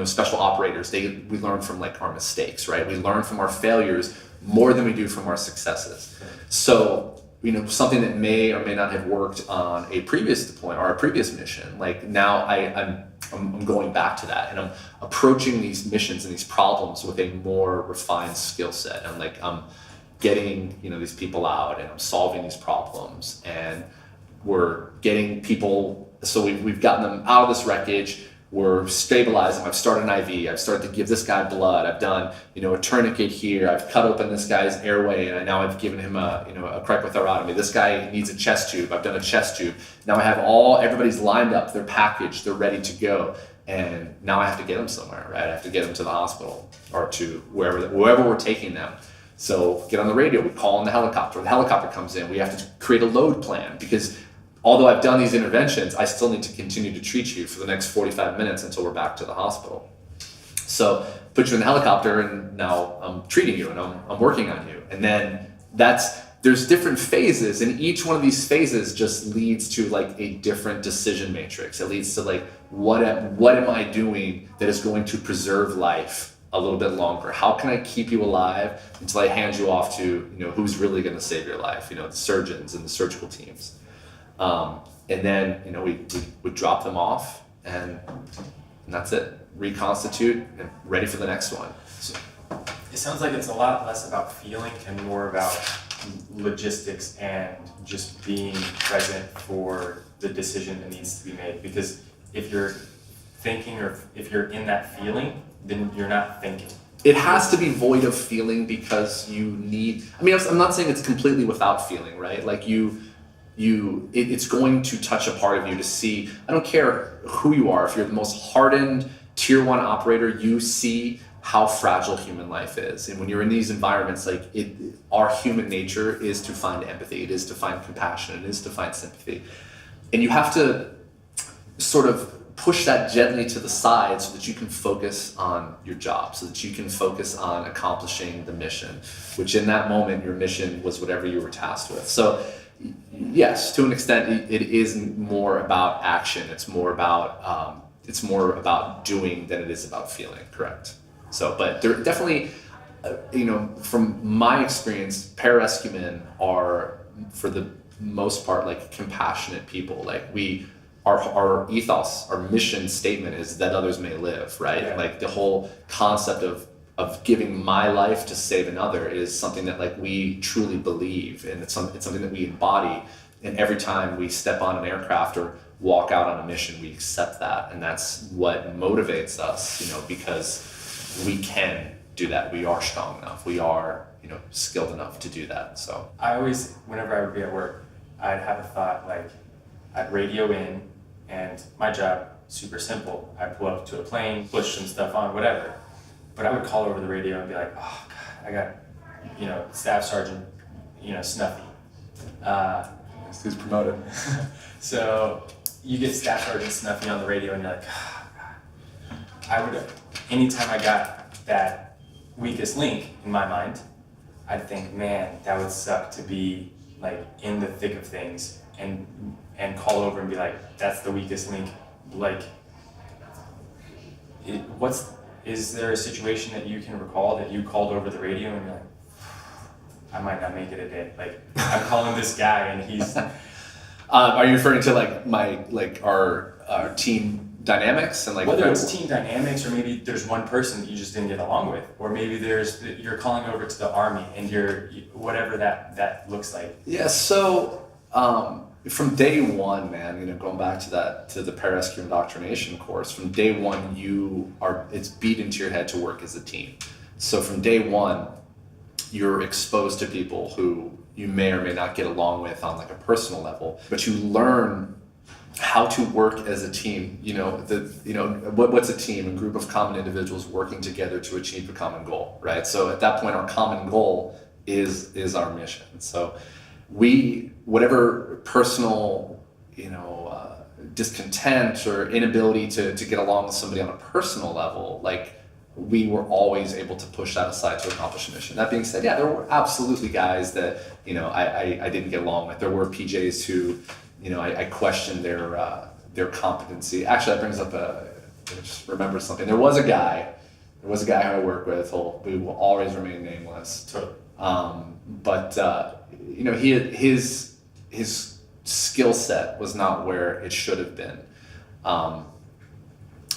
[SPEAKER 2] special operators, we learn from like our mistakes, right? We learn from our failures more than we do from our successes. So, something that may or may not have worked on a previous deployment or a previous mission, like now I'm going back to that, and I'm approaching these missions and these problems with a more refined skill set. And like I'm getting these people out, and I'm solving these problems, and we're getting people. So we've gotten them out of this wreckage. We're stabilizing. I've started an IV. I've started to give this guy blood. I've done, a tourniquet here. I've cut open this guy's airway, and now I've given him a cricothyrotomy. This guy needs a chest tube. I've done a chest tube. Now I have everybody's lined up. They're packaged. They're ready to go. And now I have to get them somewhere, right? I have to get them to the hospital or to wherever we're taking them. So get on the radio. We call in the helicopter. The helicopter comes in. We have to create a load plan, because although I've done these interventions, I still need to continue to treat you for the next 45 minutes until we're back to the hospital. So put you in the helicopter, and now I'm treating you, and I'm working on you. And then there's different phases, and each one of these phases just leads to like a different decision matrix. It leads to like, what am I doing that is going to preserve life a little bit longer? How can I keep you alive until I hand you off to, who's really going to save your life? The surgeons and the surgical teams. And then, we drop them off, and that's it. Reconstitute and ready for the next one. So,
[SPEAKER 1] it sounds like it's a lot less about feeling and more about logistics and just being present for the decision that needs to be made. Because if you're thinking, or if you're in that feeling, then you're not thinking.
[SPEAKER 2] It has to be void of feeling, because I'm not saying it's completely without feeling, right? Like it's going to touch a part of you to see. I don't care who you are. If you're the most hardened tier 1 operator, you see how fragile human life is. And when you're in these environments, like our human nature is to find empathy, it is to find compassion, it is to find sympathy. And you have to sort of push that gently to the side so that you can focus on your job, so that you can focus on accomplishing the mission, which in that moment, your mission was whatever you were tasked with. So yes, to an extent, it is more about action. It's more about doing than it is about feeling, correct? So, but there definitely, from my experience, pararescuemen are, for the most part, like compassionate people. Like our ethos, our mission statement is that others may live, right?
[SPEAKER 1] Yeah.
[SPEAKER 2] Like the whole concept of giving my life to save another is something that like we truly believe, and it's something that we embody. And every time we step on an aircraft or walk out on a mission, we accept that, and that's what motivates us, because we can do that. We are strong enough. We are, skilled enough to do that. So
[SPEAKER 1] I always, whenever I would be at work, I'd have a thought like, I'd radio in, and my job, super simple. I'd pull up to a plane, push some stuff on, whatever. But I would call over the radio and be like, oh God, I got, Staff Sergeant, Snuffy.
[SPEAKER 2] he's promoted.
[SPEAKER 1] So you get Staff Sergeant Snuffy on the radio and you're like, oh God. Anytime I got that weakest link in my mind, I'd think, man, that would suck to be like in the thick of things and call over and be like, that's the weakest link. Like, is there a situation that you can recall that you called over the radio and you're like, I might not make it a day. Like, I'm calling this guy and he's...
[SPEAKER 2] Are you referring to our team dynamics and like
[SPEAKER 1] whether it's team dynamics or maybe there's one person that you just didn't get along with, or maybe you're calling over to the Army and you're whatever that looks like.
[SPEAKER 2] Yeah. So from day one, man, going back to the pararescue indoctrination course, from day one it's beat into your head to work as a team. So from day one, you're exposed to people who you may or may not get along with on like a personal level, but you learn how to work as a team. What's a team? A group of common individuals working together to achieve a common goal, right? So at that point, our common goal is our mission. So whatever personal, discontent or inability to get along with somebody on a personal level, like we were always able to push that aside to accomplish a mission. That being said, yeah, there were absolutely guys that, I didn't get along with. There were PJs who, I questioned their competency. Actually, that brings up I just remember something. There was a guy who I worked with who will always remain nameless.
[SPEAKER 1] Totally.
[SPEAKER 2] His skill set was not where it should have been.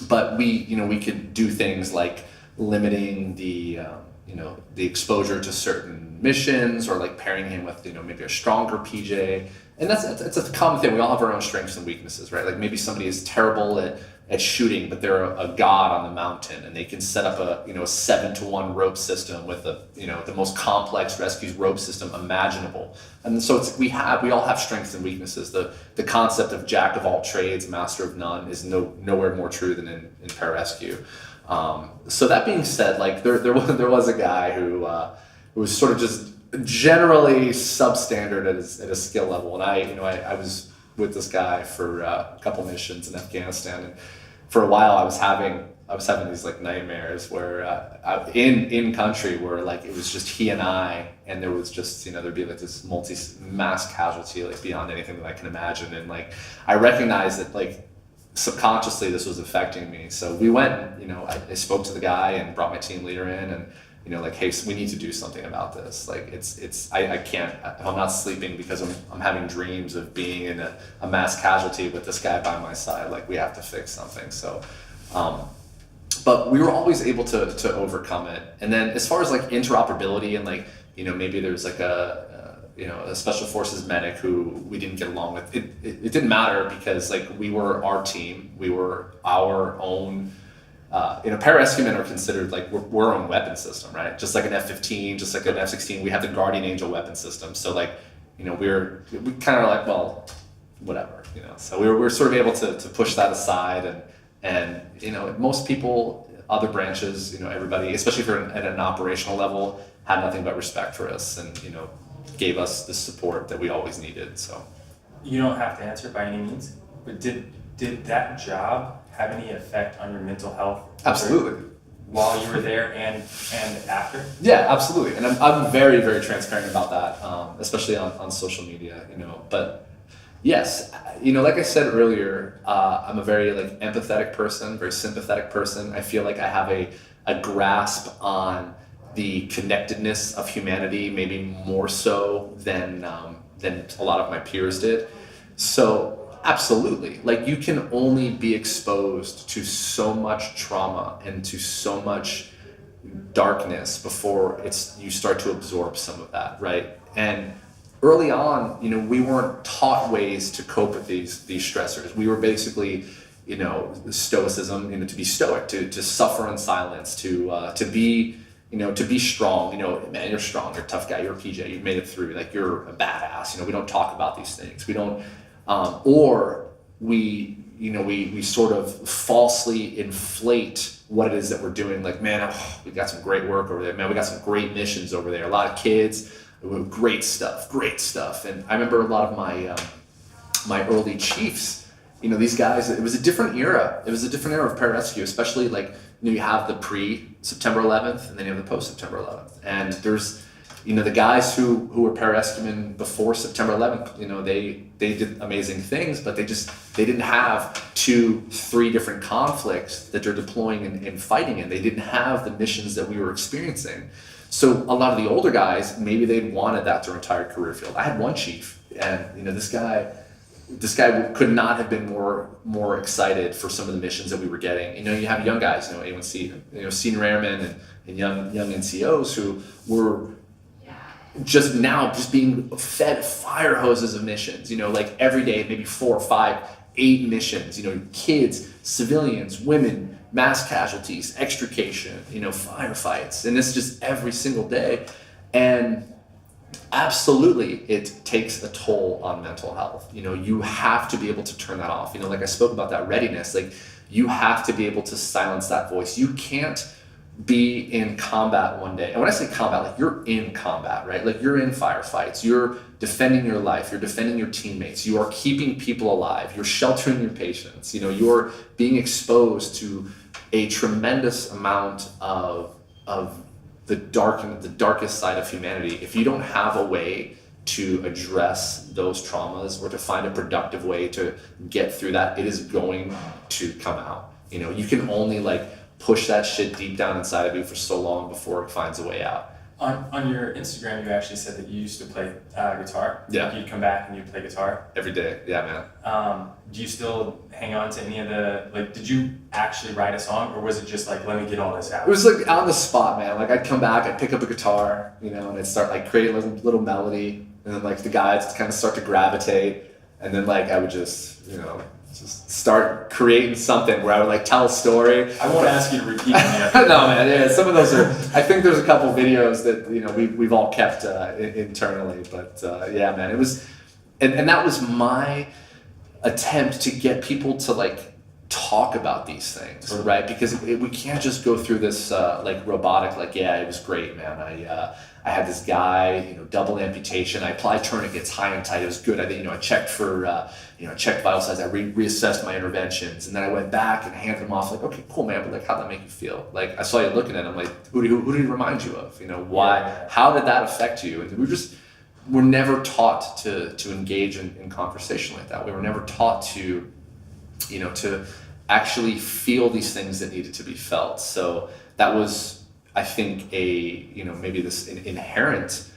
[SPEAKER 2] But we could do things like limiting the exposure to certain missions, or like pairing him with, maybe a stronger PJ. And that's a common thing. We all have our own strengths and weaknesses, right? Like maybe somebody is terrible at shooting, but they're a god on the mountain, and they can set up a 7-to-1 rope system with the most complex rescue rope system imaginable. And so we all have strengths and weaknesses. The concept of jack of all trades, master of none is nowhere more true than in pararescue. So that being said, like there was a guy who was sort of just generally substandard at his skill level, and I was with this guy for a couple missions in Afghanistan, and for a while I was having these like nightmares where in country where like it was just he and I, and there was just there'd be like this mass casualty like beyond anything that I can imagine, and like I recognized that like subconsciously this was affecting me. So we went, I spoke to the guy and brought my team leader in, and like, hey, we need to do something about this. Like I can't, if I'm not sleeping because I'm having dreams of being in a mass casualty with this guy by my side, like we have to fix something. So, but we were always able to overcome it. And then as far as like interoperability and like, maybe there's like a special forces medic who we didn't get along with, it didn't matter, because like we were our team, we were our own. Pararescuemen are considered like we're our own weapon system, right? Just like an F-15, just like an F-16, we have the Guardian Angel weapon system. So like, we kind of like, well, whatever, So we were sort of able to push that aside, and most people other branches, everybody, especially if you're at an operational level, had nothing but respect for us and, gave us the support that we always needed. So
[SPEAKER 1] You don't have to answer by any means, but did that job have any effect on your mental health?
[SPEAKER 2] absolutely.
[SPEAKER 1] While you were there and after?
[SPEAKER 2] Yeah, absolutely. And I'm very, very transparent about that, especially on social media, but yes, like I said earlier, I'm a very empathetic person, very sympathetic person. I feel like I have a grasp on the connectedness of humanity, maybe more so than a lot of my peers did. So absolutely, you can only be exposed to so much trauma and to so much darkness before you start to absorb some of that, right? And early on, we weren't taught ways to cope with these stressors. We were basically, stoicism, to be stoic, to suffer in silence, to be strong. Man, you're strong, you're a tough guy, you're a PJ, you've made it through, you're a badass. We don't talk about these things. We don't, or we sort of falsely inflate what it is that we're doing. Man, we got some great work over there. Man, we got some great missions over there. A lot of kids, great stuff. And I remember a lot of my early chiefs, these guys, it was a different era. It was a different era of pararescue, especially you have the pre-September 11th and then you have the post-September 11th. And there's, the guys who were pararescuemen before September 11th, they did amazing things, but they didn't have 2-3 different conflicts that they're deploying and fighting in. They didn't have the missions that we were experiencing. So a lot of the older guys, maybe they'd wanted that their entire career field. I had one chief, and this guy could not have been more excited for some of the missions that we were getting. You have young guys, A1C, senior airmen and young NCOs who were just being fed fire hoses of missions. Every day, maybe 4, 5, 8 missions. Kids, civilians, women, mass casualties, extrication, firefights, and it's just every single day. And absolutely, it takes a toll on mental health. You have to be able to turn that off. I spoke about that readiness. You have to be able to silence that voice. You can't be in combat one day. And when I say combat, you're in combat, right? You're in firefights. You're defending your life. You're defending your teammates. You are keeping people alive. You're sheltering your patients. You're being exposed to a tremendous amount of the darkest side of humanity. If you don't have a way to address those traumas or to find a productive way to get through that, it is going to come out. You can only push that shit deep down inside of you for so long before it finds a way out.
[SPEAKER 1] On your Instagram, you actually said that you used to play guitar.
[SPEAKER 2] Yeah.
[SPEAKER 1] You'd come back and you'd play guitar.
[SPEAKER 2] Every day, yeah, man.
[SPEAKER 1] Do you still hang on to any of the, did you actually write a song, or was it just let me get all this out?
[SPEAKER 2] It was on the spot, man. I'd come back, I'd pick up a guitar, and I'd start creating a little melody, and then the guys kind of start to gravitate, and then I would just start creating something where I would tell a story.
[SPEAKER 1] I won't ask you to repeat it.
[SPEAKER 2] No, man. Yeah, some of those are. I think there's a couple videos that we've all kept internally, but yeah, man, it was, and that was my attempt to get people to talk about these things, right? Because we can't just go through this robotic. Yeah, it was great, man. I had this guy, double amputation. I applied tourniquets high and tight. It was good. I checked for, checked vital signs. I reassessed my interventions, and then I went back and handed them off. Okay, cool, man. But how'd that make you feel? I saw you looking at him. Who did he remind you of? Why? Yeah. How did that affect you? And we're never taught to engage in conversation like that. We were never taught to actually feel these things that needed to be felt. So that was, I think, maybe this inherent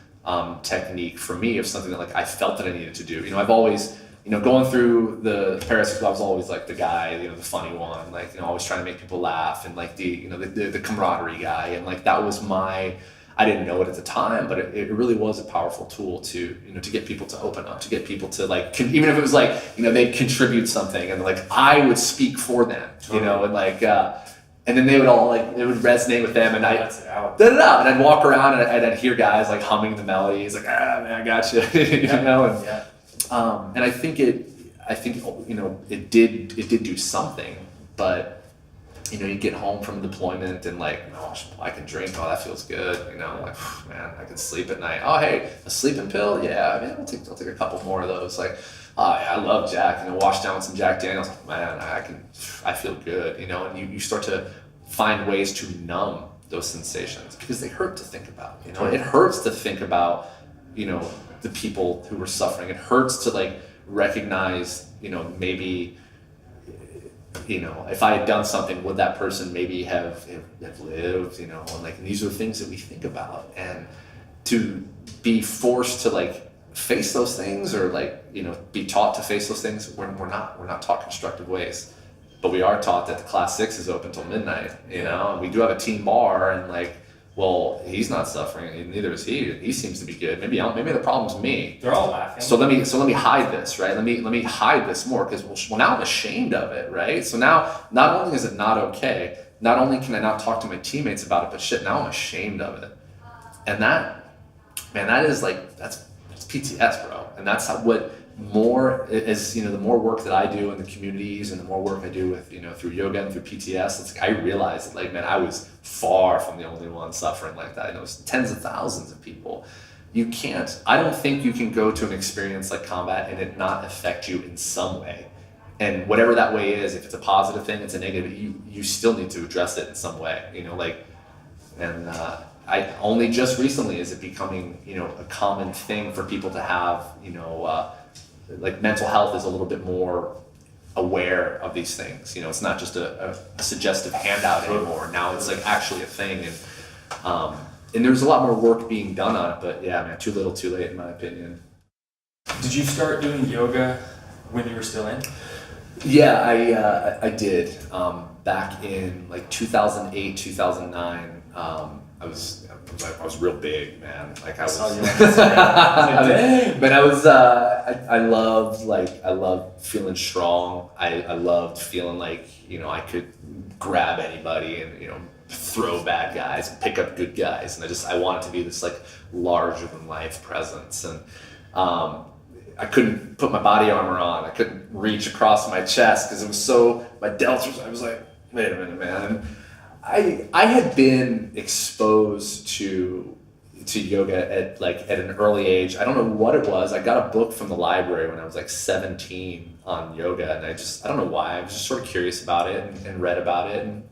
[SPEAKER 2] technique for me of something that I felt that I needed to do. I've always, going through the pararescue, I was always the guy, the funny one, always trying to make people laugh, and the camaraderie guy, and that was my. I didn't know it at the time, but it really was a powerful tool to get people to open up, to get people to even if it was they'd contribute something, and I would speak for them, and then they would all it would resonate with them, and and I'd walk around and I'd hear guys humming the melodies, man, I got you, and I think it did do something, but you get home from deployment and like, oh, I can drink. Oh, that feels good. Like, man, I can sleep at night. Oh, hey, a sleeping pill? Yeah, man, I'll take a couple more of those. Like, oh, yeah, I love Jack. Wash down with some Jack Daniels. Man, I feel good. And you start to find ways to numb those sensations because they hurt to think about. It hurts to think about, the people who were suffering. It hurts to like recognize, maybe, if I had done something, would that person maybe have lived, and like these are things that we think about, and to be forced to like face those things or like, be taught to face those things, we're not taught constructive ways, but we are taught that the class 6 is open till midnight, and we do have a team bar and like, well, he's not suffering, and neither is he seems to be good. Maybe the problem's me.
[SPEAKER 1] They're all laughing.
[SPEAKER 2] So let me hide this, right? Let me hide this more because well now I'm ashamed of it, right? So now not only is it not okay, not only can I not talk to my teammates about it, but shit, now I'm ashamed of it. And that is like that's PTS, bro. And that's what more is, the more work that I do in the communities and the more work I do with, through yoga and through PTS, it's like I realized that like, man, I was far from the only one suffering like that. It's tens of thousands of people. I don't think you can go to an experience like combat and it not affect you in some way. And whatever that way is, if it's a positive thing, it's a negative, you still need to address it in some way, I only just recently is it becoming, a common thing for people to have, like mental health is a little bit more aware of these things. It's not just a suggestive handout anymore. Now it's like actually a thing, and there's a lot more work being done on it. But yeah, man, too little, too late, in my opinion.
[SPEAKER 1] Did you start doing yoga when you were still in?
[SPEAKER 2] Yeah, I did. Back in like 2008, 2009. I was real big, man. Like I was.
[SPEAKER 1] I saw you on Instagram. Dang.
[SPEAKER 2] But I loved feeling strong. I loved feeling like, I could grab anybody and, throw bad guys and pick up good guys. And I wanted to be this like larger than life presence. And, I couldn't put my body armor on. I couldn't reach across my chest because it was my delts, I was like, wait a minute, man. I had been exposed to yoga at an early age. I don't know what it was. I got a book from the library when I was like 17 on yoga, and I don't know why. I was just sort of curious about it and read about it and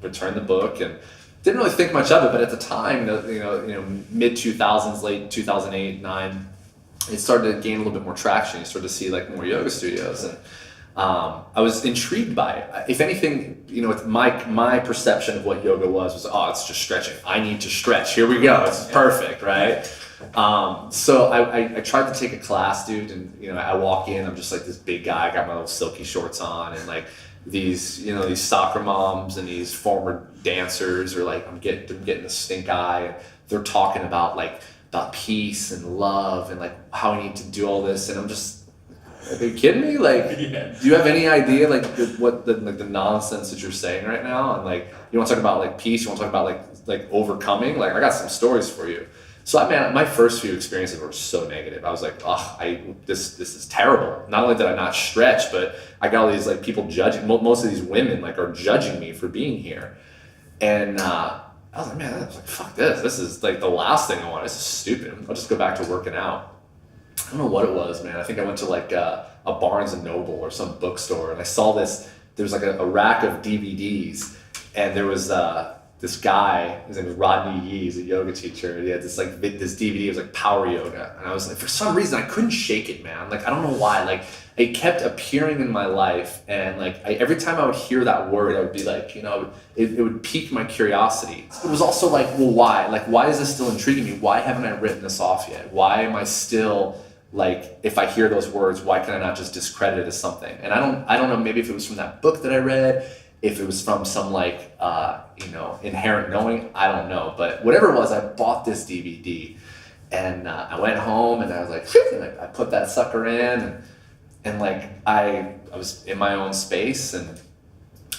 [SPEAKER 2] returned the book and didn't really think much of it. But at the time, mid 2000s, late 2008, 9, it started to gain a little bit more traction. You started to see like more yoga studios and. I was intrigued by it. If anything, my perception of what yoga was it's just stretching. I need to stretch. Here we go. It's perfect, right? So I tried to take a class, dude, and I walk in. I'm just like this big guy. I got my little silky shorts on, and like these soccer moms and these former dancers are like I'm getting a stink eye. And they're talking about peace and love and like how I need to do all this, and I'm just. Are you kidding me? Like, yeah. Do you have any idea what the nonsense that you're saying right now? And like, you want to talk about like peace? You want to talk about like overcoming? Like, I got some stories for you. So my first few experiences were so negative. I was like, this is terrible. Not only did I not stretch, but I got all these like people judging. Most of these women like are judging me for being here, and I was like, man, fuck this. This is like the last thing I want. This is stupid. I'll just go back to working out. I don't know what it was, man. I think I went to like a Barnes and Noble or some bookstore, and I saw this. There was like a rack of DVDs, and there was this guy. His name was Rodney Yee. He's a yoga teacher. He had this this DVD. It was like power yoga, and I was like, for some reason, I couldn't shake it, man. Like I don't know why. Like it kept appearing in my life, and like every time I would hear that word, I would be like, it would pique my curiosity. It was also like, well, why? Like why is this still intriguing me? Why haven't I written this off yet? Why am I still like, if I hear those words, why can I not just discredit it as something? And I don't know, maybe if it was from that book that I read, if it was from some inherent knowing, I don't know. But whatever it was, I bought this DVD and I went home and I was like, and I put that sucker in and like, I was in my own space and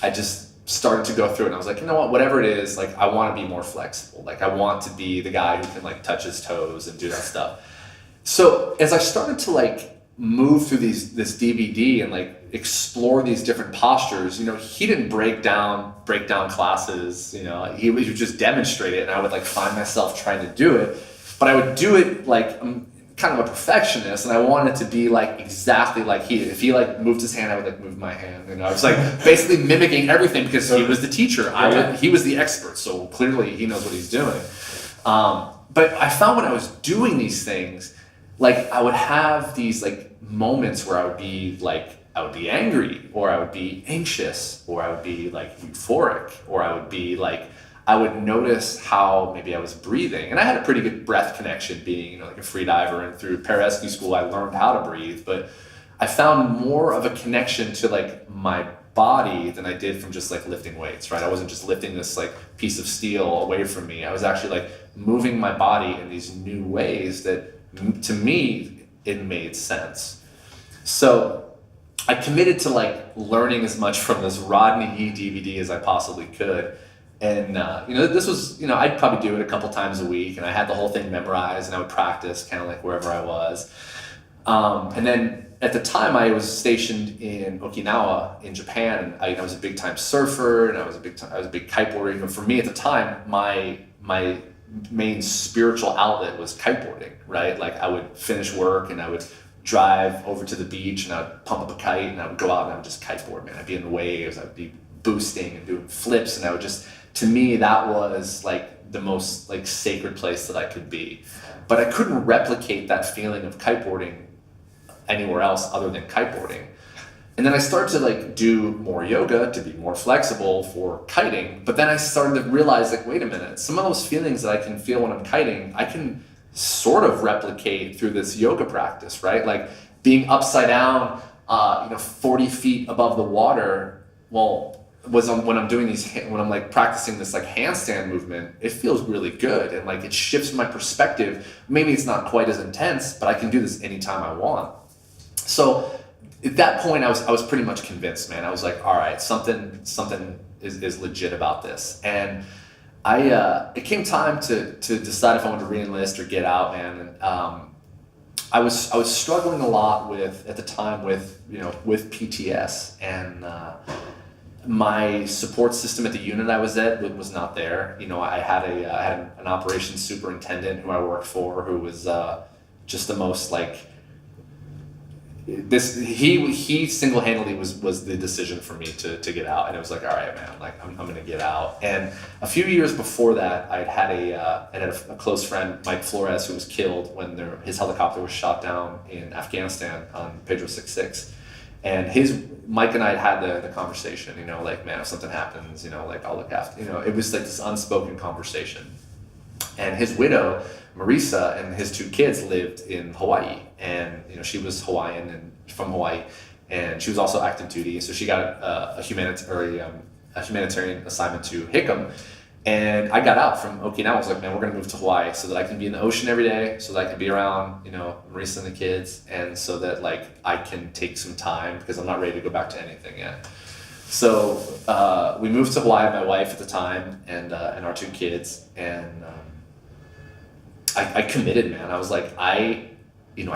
[SPEAKER 2] I just started to go through it. And I was like, you know what, whatever it is, like, I want to be more flexible. Like I want to be the guy who can like touch his toes and do that stuff. So as I started to like move through this DVD and like explore these different postures. He didn't break down classes. He would just demonstrate it, and I would like find myself trying to do it, but I would do it like I'm kind of a perfectionist, and I wanted to be like exactly like he did. If he like moved his hand, I would like move my hand. I was like basically mimicking everything because he was the teacher. He was the expert, so clearly he knows what he's doing. But I found when I was doing these things, like I would have these like moments where I would be angry, or I would be anxious, or I would be like euphoric, or I would be like, I would notice how maybe I was breathing. And I had a pretty good breath connection being, like a free diver, and through pararescue school, I learned how to breathe, but I found more of a connection to like my body than I did from just like lifting weights, right? I wasn't just lifting this like piece of steel away from me. I was actually like moving my body in these new ways that to me, it made sense. So I committed to like learning as much from this Rodney Yee DVD as I possibly could. And, this was, I'd probably do it a couple times a week, and I had the whole thing memorized, and I would practice kind of like wherever I was. And then at the time I was stationed in Okinawa in Japan, and I was a big time surfer, and I was a big kiteboarder. For me at the time, my main spiritual outlet was kiteboarding, right? Like I would finish work and I would drive over to the beach and I would pump up a kite and I would go out and I would just kiteboard, man. I'd be in the waves, I'd be boosting and doing flips, and I would just, to me, that was like the most like sacred place that I could be. But I couldn't replicate that feeling of kiteboarding anywhere else other than kiteboarding. And then I started to like do more yoga to be more flexible for kiting. But then I started to realize like, wait a minute, some of those feelings that I can feel when I'm kiting, I can sort of replicate through this yoga practice, right? Like being upside down, 40 feet above the water. Well, when I'm like practicing this like handstand movement, it feels really good. And like it shifts my perspective. Maybe it's not quite as intense, but I can do this anytime I want. So at that point, I was pretty much convinced, man. I was like, all right, something is legit about this. And it came time to decide if I wanted to re-enlist or get out, man. And I was struggling a lot at the time with PTS, and my support system at the unit I was at was not there. I had an operations superintendent who I worked for who was just the most like. He single-handedly was the decision for me to get out, and it was like, all right, man, like I'm gonna get out. And a few years before that, I had a close friend, Mike Flores, who was killed when his helicopter was shot down in Afghanistan on Pedro 6-6. And Mike and I had the conversation, like, man, if something happens, like I'll look after, it was like this unspoken conversation. And his widow, Marisa, and his two kids lived in Hawaii, and she was Hawaiian and from Hawaii, and she was also active duty, so she got a humanitarian assignment to Hickam, and I got out from Okinawa. I was like, man, we're gonna move to Hawaii so that I can be in the ocean every day, so that I can be around Marisa and the kids, and so that like I can take some time because I'm not ready to go back to anything yet. So we moved to Hawaii, my wife at the time, and our two kids, and I committed, man. I was like, I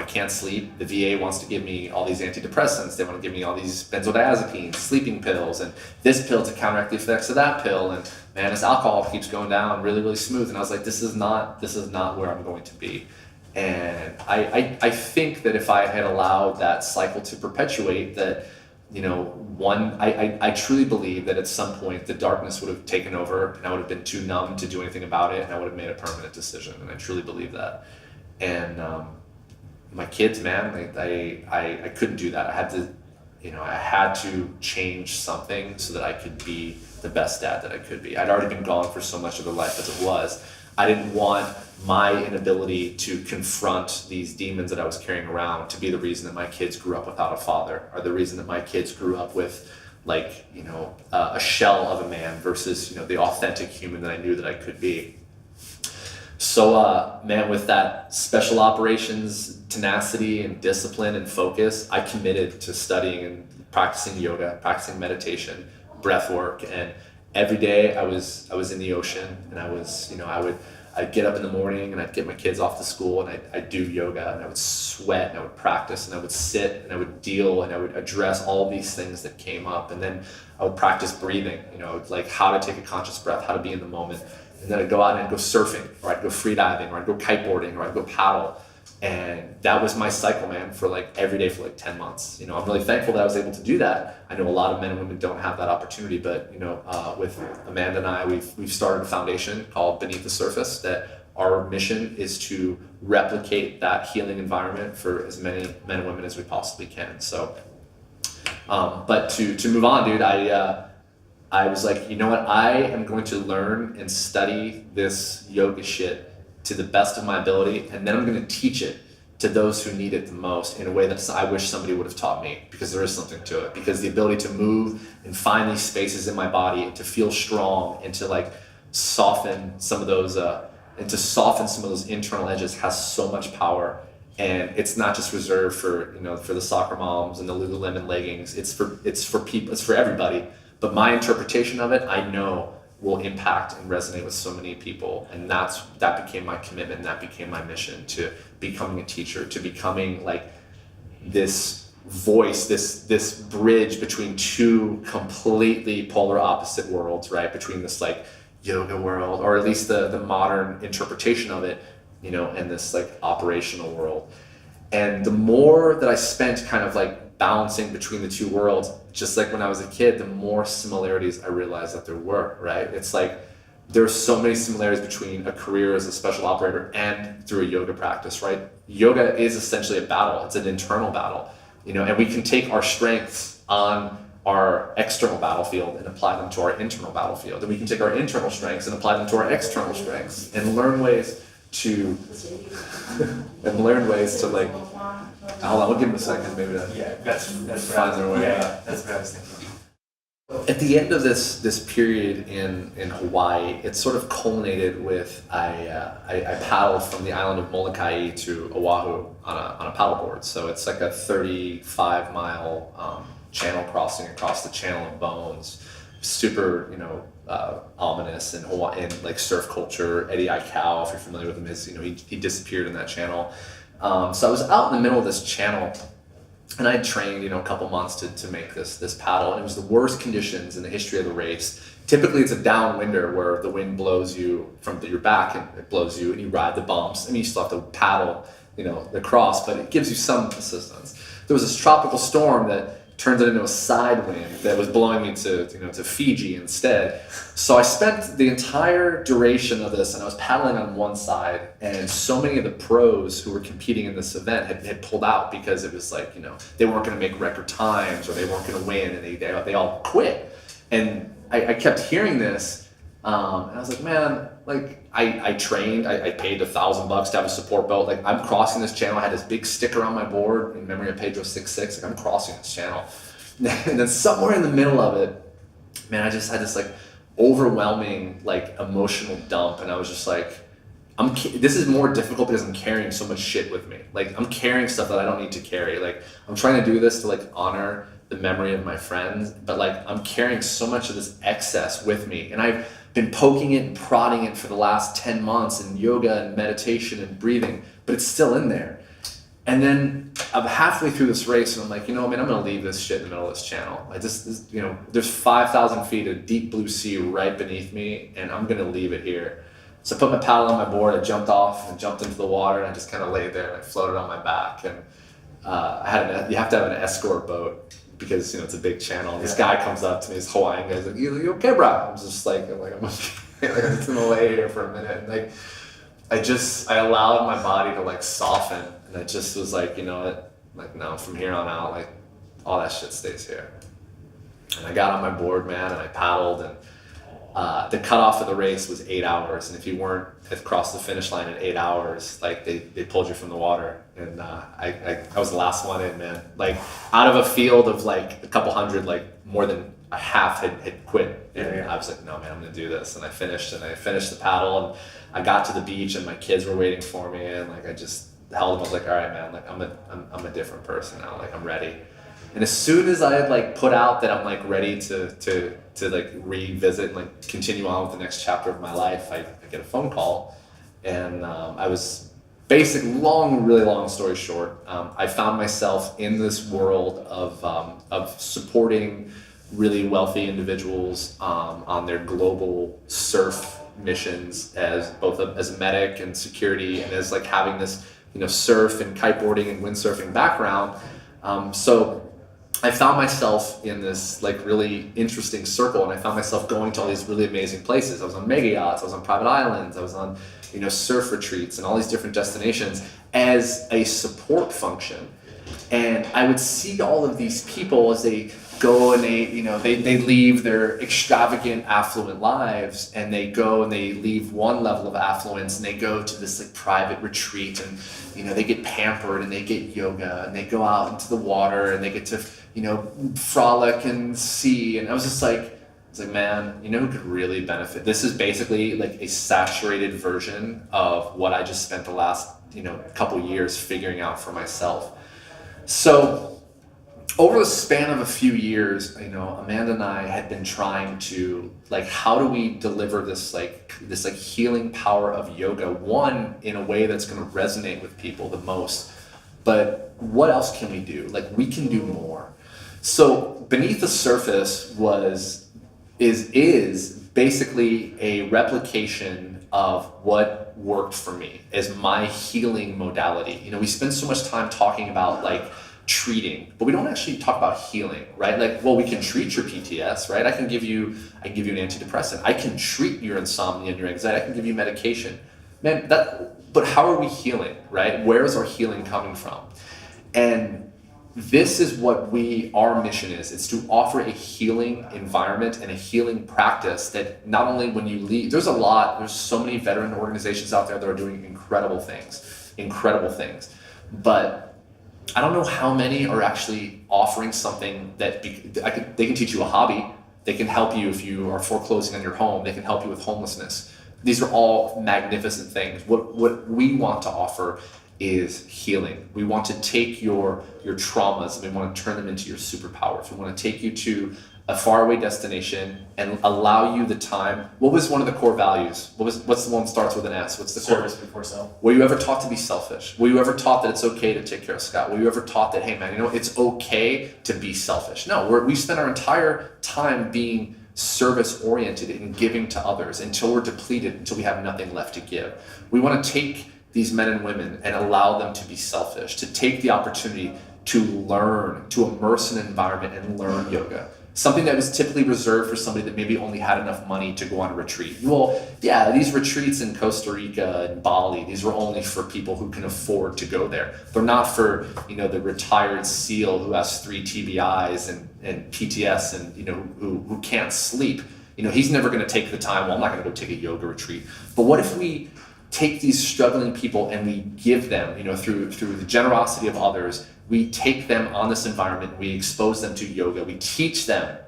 [SPEAKER 2] can't sleep. The VA wants to give me all these antidepressants. They want to give me all these benzodiazepines, sleeping pills, and this pill to counteract the effects of that pill. And man, this alcohol keeps going down really, really smooth. And I was like, this is not where I'm going to be. And I think that if I had allowed that cycle to perpetuate, that I truly believe that at some point the darkness would have taken over, and I would have been too numb to do anything about it, and I would have made a permanent decision. And I truly believe that. And my kids, man, I couldn't do that. I had to change something so that I could be the best dad that I could be. I'd already been gone for so much of their life as it was. I didn't want my inability to confront these demons that I was carrying around to be the reason that my kids grew up without a father, or the reason that my kids grew up with a shell of a man versus the authentic human that I knew that I could be. So man, with that special operations tenacity and discipline and focus, I committed to studying and practicing yoga, practicing meditation, breath work, and every day I was in the ocean, and I I'd get up in the morning and I'd get my kids off to school and I'd do yoga and I would sweat and I would practice and I would sit and I would deal and I would address all these things that came up. And then I would practice breathing, like how to take a conscious breath, how to be in the moment. And then I'd go out and I'd go surfing, or I'd go freediving, or I'd go kiteboarding, or I'd go paddle. And that was my cycle, man, for like every day for like 10 months. I'm really thankful that I was able to do that. I know a lot of men and women don't have that opportunity, but with Amanda and I, we've started a foundation called Beneath the Surface that our mission is to replicate that healing environment for as many men and women as we possibly can. So, but to move on, dude, I was like, you know what? I am going to learn and study this yoga shit to the best of my ability, and then I'm going to teach it to those who need it the most in a way that I wish somebody would have taught me, because there is something to it. Because the ability to move and find these spaces in my body and to feel strong and to like soften some of those internal edges has so much power. And it's not just reserved for the soccer moms and the Lululemon leggings. It's for people. It's for everybody. But my interpretation of it, I know, will impact and resonate with so many people. And that became my commitment, and that became my mission, to becoming a teacher, to becoming like this voice, this bridge between two completely polar opposite worlds, right? Between this like yoga world, or at least the modern interpretation of it, and this like operational world. And the more that I spent kind of like balancing between the two worlds, just like when I was a kid, the more similarities I realized that there were, right? It's like there's so many similarities between a career as a special operator and through a yoga practice, right? Yoga is essentially a battle. It's an internal battle, and we can take our strengths on our external battlefield and apply them to our internal battlefield. And we can take our internal strengths and apply them to our external strengths and learn ways to like, hold on, we'll give them a second maybe to
[SPEAKER 1] that's
[SPEAKER 2] find their way.
[SPEAKER 1] Yeah, that's what I was thinking.
[SPEAKER 2] At the end of this period in Hawaii, it sort of culminated with I paddled from the island of Molokai to Oahu on a paddleboard. So it's like a 35-mile channel crossing across the Channel of Bones. Super, ominous in Hawaii, and like surf culture. Eddie Aikau, if you're familiar with him, he disappeared in that channel. So I was out in the middle of this channel, and I trained, a couple months to make this paddle, and it was the worst conditions in the history of the race. Typically, it's a downwinder where the wind blows you from your back, and it blows you, and you ride the bumps. I mean, you still have to paddle, the cross, but it gives you some assistance. There was this tropical storm that turned it into a side wind that was blowing me to Fiji instead. So I spent the entire duration of this, and I was paddling on one side, and so many of the pros who were competing in this event had pulled out because it was like, they weren't going to make record times, or they weren't going to win, and they all quit. And I kept hearing this, and I was like, man, like I trained, I paid $1,000 to have a support boat. Like, I'm crossing this channel. I had this big sticker on my board in memory of Pedro 6'6". Like, I'm crossing this channel. And then somewhere in the middle of it, man, I just had this like overwhelming like emotional dump. And I was just like, this is more difficult because I'm carrying so much shit with me. Like, I'm carrying stuff that I don't need to carry. Like, I'm trying to do this to like honor the memory of my friends, but like I'm carrying so much of this excess with me. And I've been poking it and prodding it for the last 10 months in yoga and meditation and breathing, but it's still in there. And then I'm halfway through this race, and I'm like, man, I'm gonna leave this shit in the middle of this channel. There's 5,000 feet of deep blue sea right beneath me, and I'm gonna leave it here. So I put my paddle on my board, I jumped off and jumped into the water, and I just kind of laid there and I floated on my back. And you have to have an escort boat because it's a big channel. And this guy comes up to me, this Hawaiian guy's like, you okay, bro? I'm just like, I'm okay. Like, I'm just gonna lay here for a minute. And like, I allowed my body to like soften, and I just was like, you know what? Like, no, from here on out, like all that shit stays here. And I got on my board, man, and I paddled, and the cutoff of the race was 8 hours, and if you weren't across the finish line in 8 hours, like they pulled you from the water. And I was the last one in, man. Like, out of a field of like a couple hundred, like more than a half had quit. And I was like, no, man, I'm gonna do this. And I finished the paddle, and I got to the beach, and my kids were waiting for me, and like I just held them. I was like, all right, man, like I'm a different person now. Like, I'm ready. And as soon as I had like put out that I'm like ready to like revisit and like continue on with the next chapter of my life, I get a phone call, And I was really long story short, I found myself in this world of supporting really wealthy individuals on their global surf missions as both as a medic and security, and as like having this surf and kiteboarding and windsurfing background. So I found myself in this like really interesting circle, and I found myself going to all these really amazing places. I was on mega yachts, I was on private islands, I was on surf retreats and all these different destinations as a support function. And I would see all of these people as they go and they leave their extravagant, affluent lives, and they go and they leave one level of affluence and they go to this like private retreat, and they get pampered and they get yoga and they go out into the water and they get to frolic and see. And I was just like, man, who could really benefit? This is basically like a saturated version of what I just spent the last couple years figuring out for myself. So over the span of a few years, Amanda and I had been trying to like, how do we deliver this healing power of yoga, one, in a way that's going to resonate with people the most, but what else can we do? Like, we can do more. So Beneath the Surface is basically a replication of what worked for me as my healing modality. We spend so much time talking about like treating, but we don't actually talk about healing, right? Like, well, we can treat your PTS, right? I can give you an antidepressant. I can treat your insomnia and your anxiety. I can give you medication. Man, but how are we healing, right? Where is our healing coming from? And this is what our mission is. It's to offer a healing environment and a healing practice that not only when you leave, there's so many veteran organizations out there that are doing incredible things. But I don't know how many are actually offering something that they can teach you a hobby. They can help you if you are foreclosing on your home. They can help you with homelessness. These are all magnificent things. What we want to offer is healing. We want to take your traumas and we want to turn them into your superpowers. We want to take you to a faraway destination and allow you the time. What was one of the core values? What's the one that starts with an S? What's the
[SPEAKER 1] service before self?
[SPEAKER 2] Were you ever taught to be selfish? Were you ever taught that it's okay to take care of Scott? Were you ever taught that, hey man, it's okay to be selfish? No, we spend our entire time being service oriented and giving to others until we're depleted, until we have nothing left to give. We want to take these men and women and allow them to be selfish, to take the opportunity to learn, to immerse in an environment and learn yoga. Something that was typically reserved for somebody that maybe only had enough money to go on a retreat. Well, yeah, these retreats in Costa Rica and Bali, these were only for people who can afford to go there. They're not for, the retired SEAL who has 3 TBIs and PTS and, who can't sleep. He's never going to take the time, well, I'm not going to go take a yoga retreat. But what if we take these struggling people and we give them, through the generosity of others, we take them on this environment, we expose them to yoga, we teach them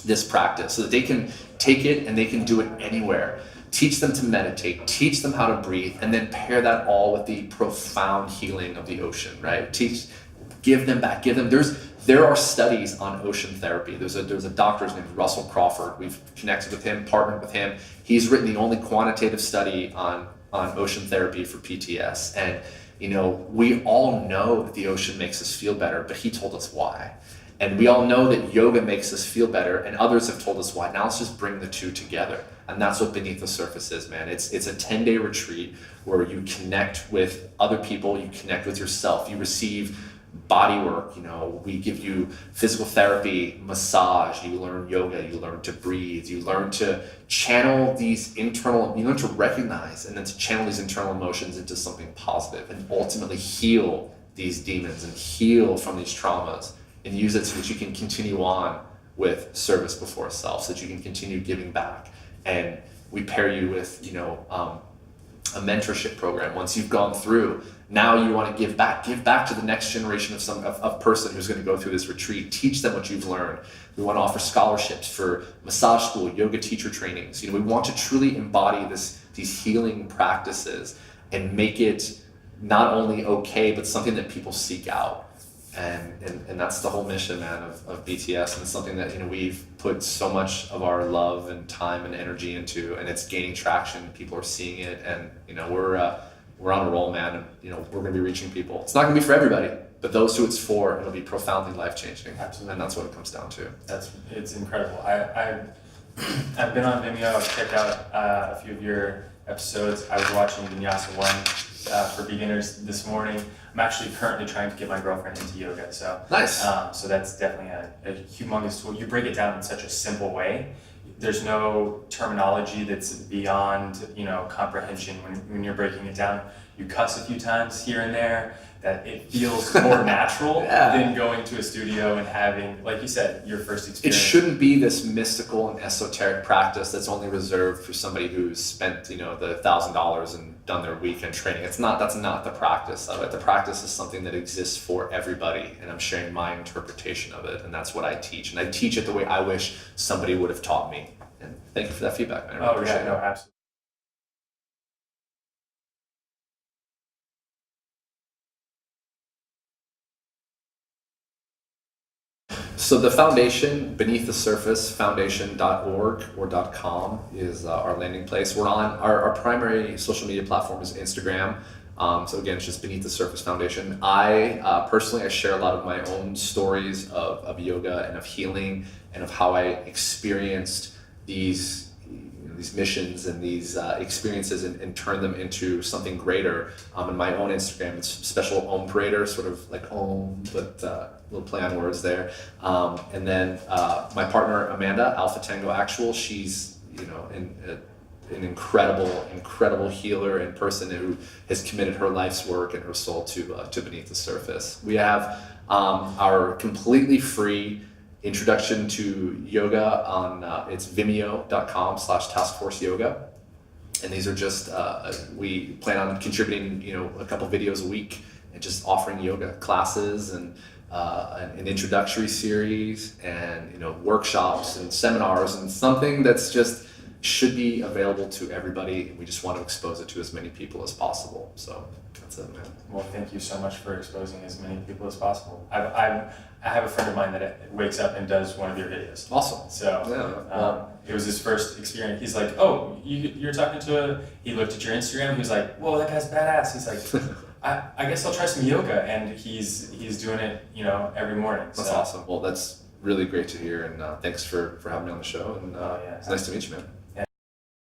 [SPEAKER 2] this practice so that they can take it and they can do it anywhere. Teach them to meditate, teach them how to breathe, and then pair that all with the profound healing of the ocean, right? Give them. There are studies on ocean therapy. There's a doctor named Russell Crawford. We've connected with him, partnered with him. He's written the only quantitative study on ocean therapy for PTS. And we all know that the ocean makes us feel better, but he told us why. And we all know that yoga makes us feel better, and others have told us why. Now let's just bring the two together. And that's what Beneath the Surface is, man. It's a 10-day retreat where you connect with other people, you connect with yourself, you receive body work, we give you physical therapy, massage, you learn yoga, you learn to breathe, you learn to channel you learn to recognize and then to channel these internal emotions into something positive and ultimately heal these demons and heal from these traumas and use it so that you can continue on with service before self, so that you can continue giving back. And we pair you with, a mentorship program. Once you've gone through, now you want to give back to the next generation of person who's going to go through this retreat. Teach them what you've learned. We want to offer scholarships for massage school, yoga teacher trainings. We want to truly embody these healing practices and make it not only okay, but something that people seek out. And that's the whole mission, man, of BTS, and it's something that, you know, we've put so much of our love and time and energy into, and it's gaining traction. People are seeing it, and you know, we're on a roll, man, and you know, we're going to be reaching people. It's not going to be for everybody, but those who it's for, it'll be profoundly life-changing.
[SPEAKER 1] Absolutely.
[SPEAKER 2] And that's what it comes down to.
[SPEAKER 1] It's incredible. I've been on Vimeo. I've checked out a few of your episodes. I was watching Vinyasa 1 for beginners this morning. I'm actually currently trying to get my girlfriend into yoga, so
[SPEAKER 2] Nice.
[SPEAKER 1] So that's definitely a humongous tool. You break it down in such a simple way. There's no terminology that's beyond, you know, comprehension when you're breaking it down. You cuss a few times here and there. That it feels more natural than going to a studio and having, like you said, your first
[SPEAKER 2] It
[SPEAKER 1] experience.
[SPEAKER 2] shouldn't be this mystical and esoteric practice that's only reserved for somebody who's spent, you know, the $1,000 and done their weekend training. That's not the practice of it. The practice is something that exists for everybody, and I'm sharing my interpretation of it, and that's what I teach. And I teach it the way I wish somebody would have taught me. And thank you for that feedback, man. I really appreciate it.
[SPEAKER 1] Absolutely.
[SPEAKER 2] So the foundation, Beneath the Surface Foundation.org or .com is our landing place. We're on our primary social media platform is Instagram. So again, it's just Beneath the Surface Foundation. I personally, I share a lot of my own stories of yoga and of healing and of how I experienced these missions and these experiences and turn them into something greater. In my own Instagram, it's SpecialOmperator, sort of like Om, but a little play on words there. And then my partner Amanda, Alpha Tango Actual, she's, you know, an incredible healer and person who has committed her life's work and her soul to Beneath the Surface. We have our completely free introduction to yoga on it's vimeo.com/taskforceyoga, and these are just we plan on contributing, you know, a couple videos a week and just offering yoga classes and an introductory series and, you know, workshops and seminars, and something that's just should be available to everybody. We just want to expose it to as many people as possible. So that's it, man.
[SPEAKER 1] Well, thank you so much for exposing as many people as possible. I have a friend of mine that wakes up and does one of your videos.
[SPEAKER 2] Awesome.
[SPEAKER 1] So it was his first experience. He's like, oh, you're talking to he looked at your Instagram. He was like, whoa, that guy's badass. He's like, I guess I'll try some yoga. And he's doing it, you know, every morning.
[SPEAKER 2] That's awesome. Well, that's really great to hear. And thanks for having me on the show. And it's nice to meet you, man.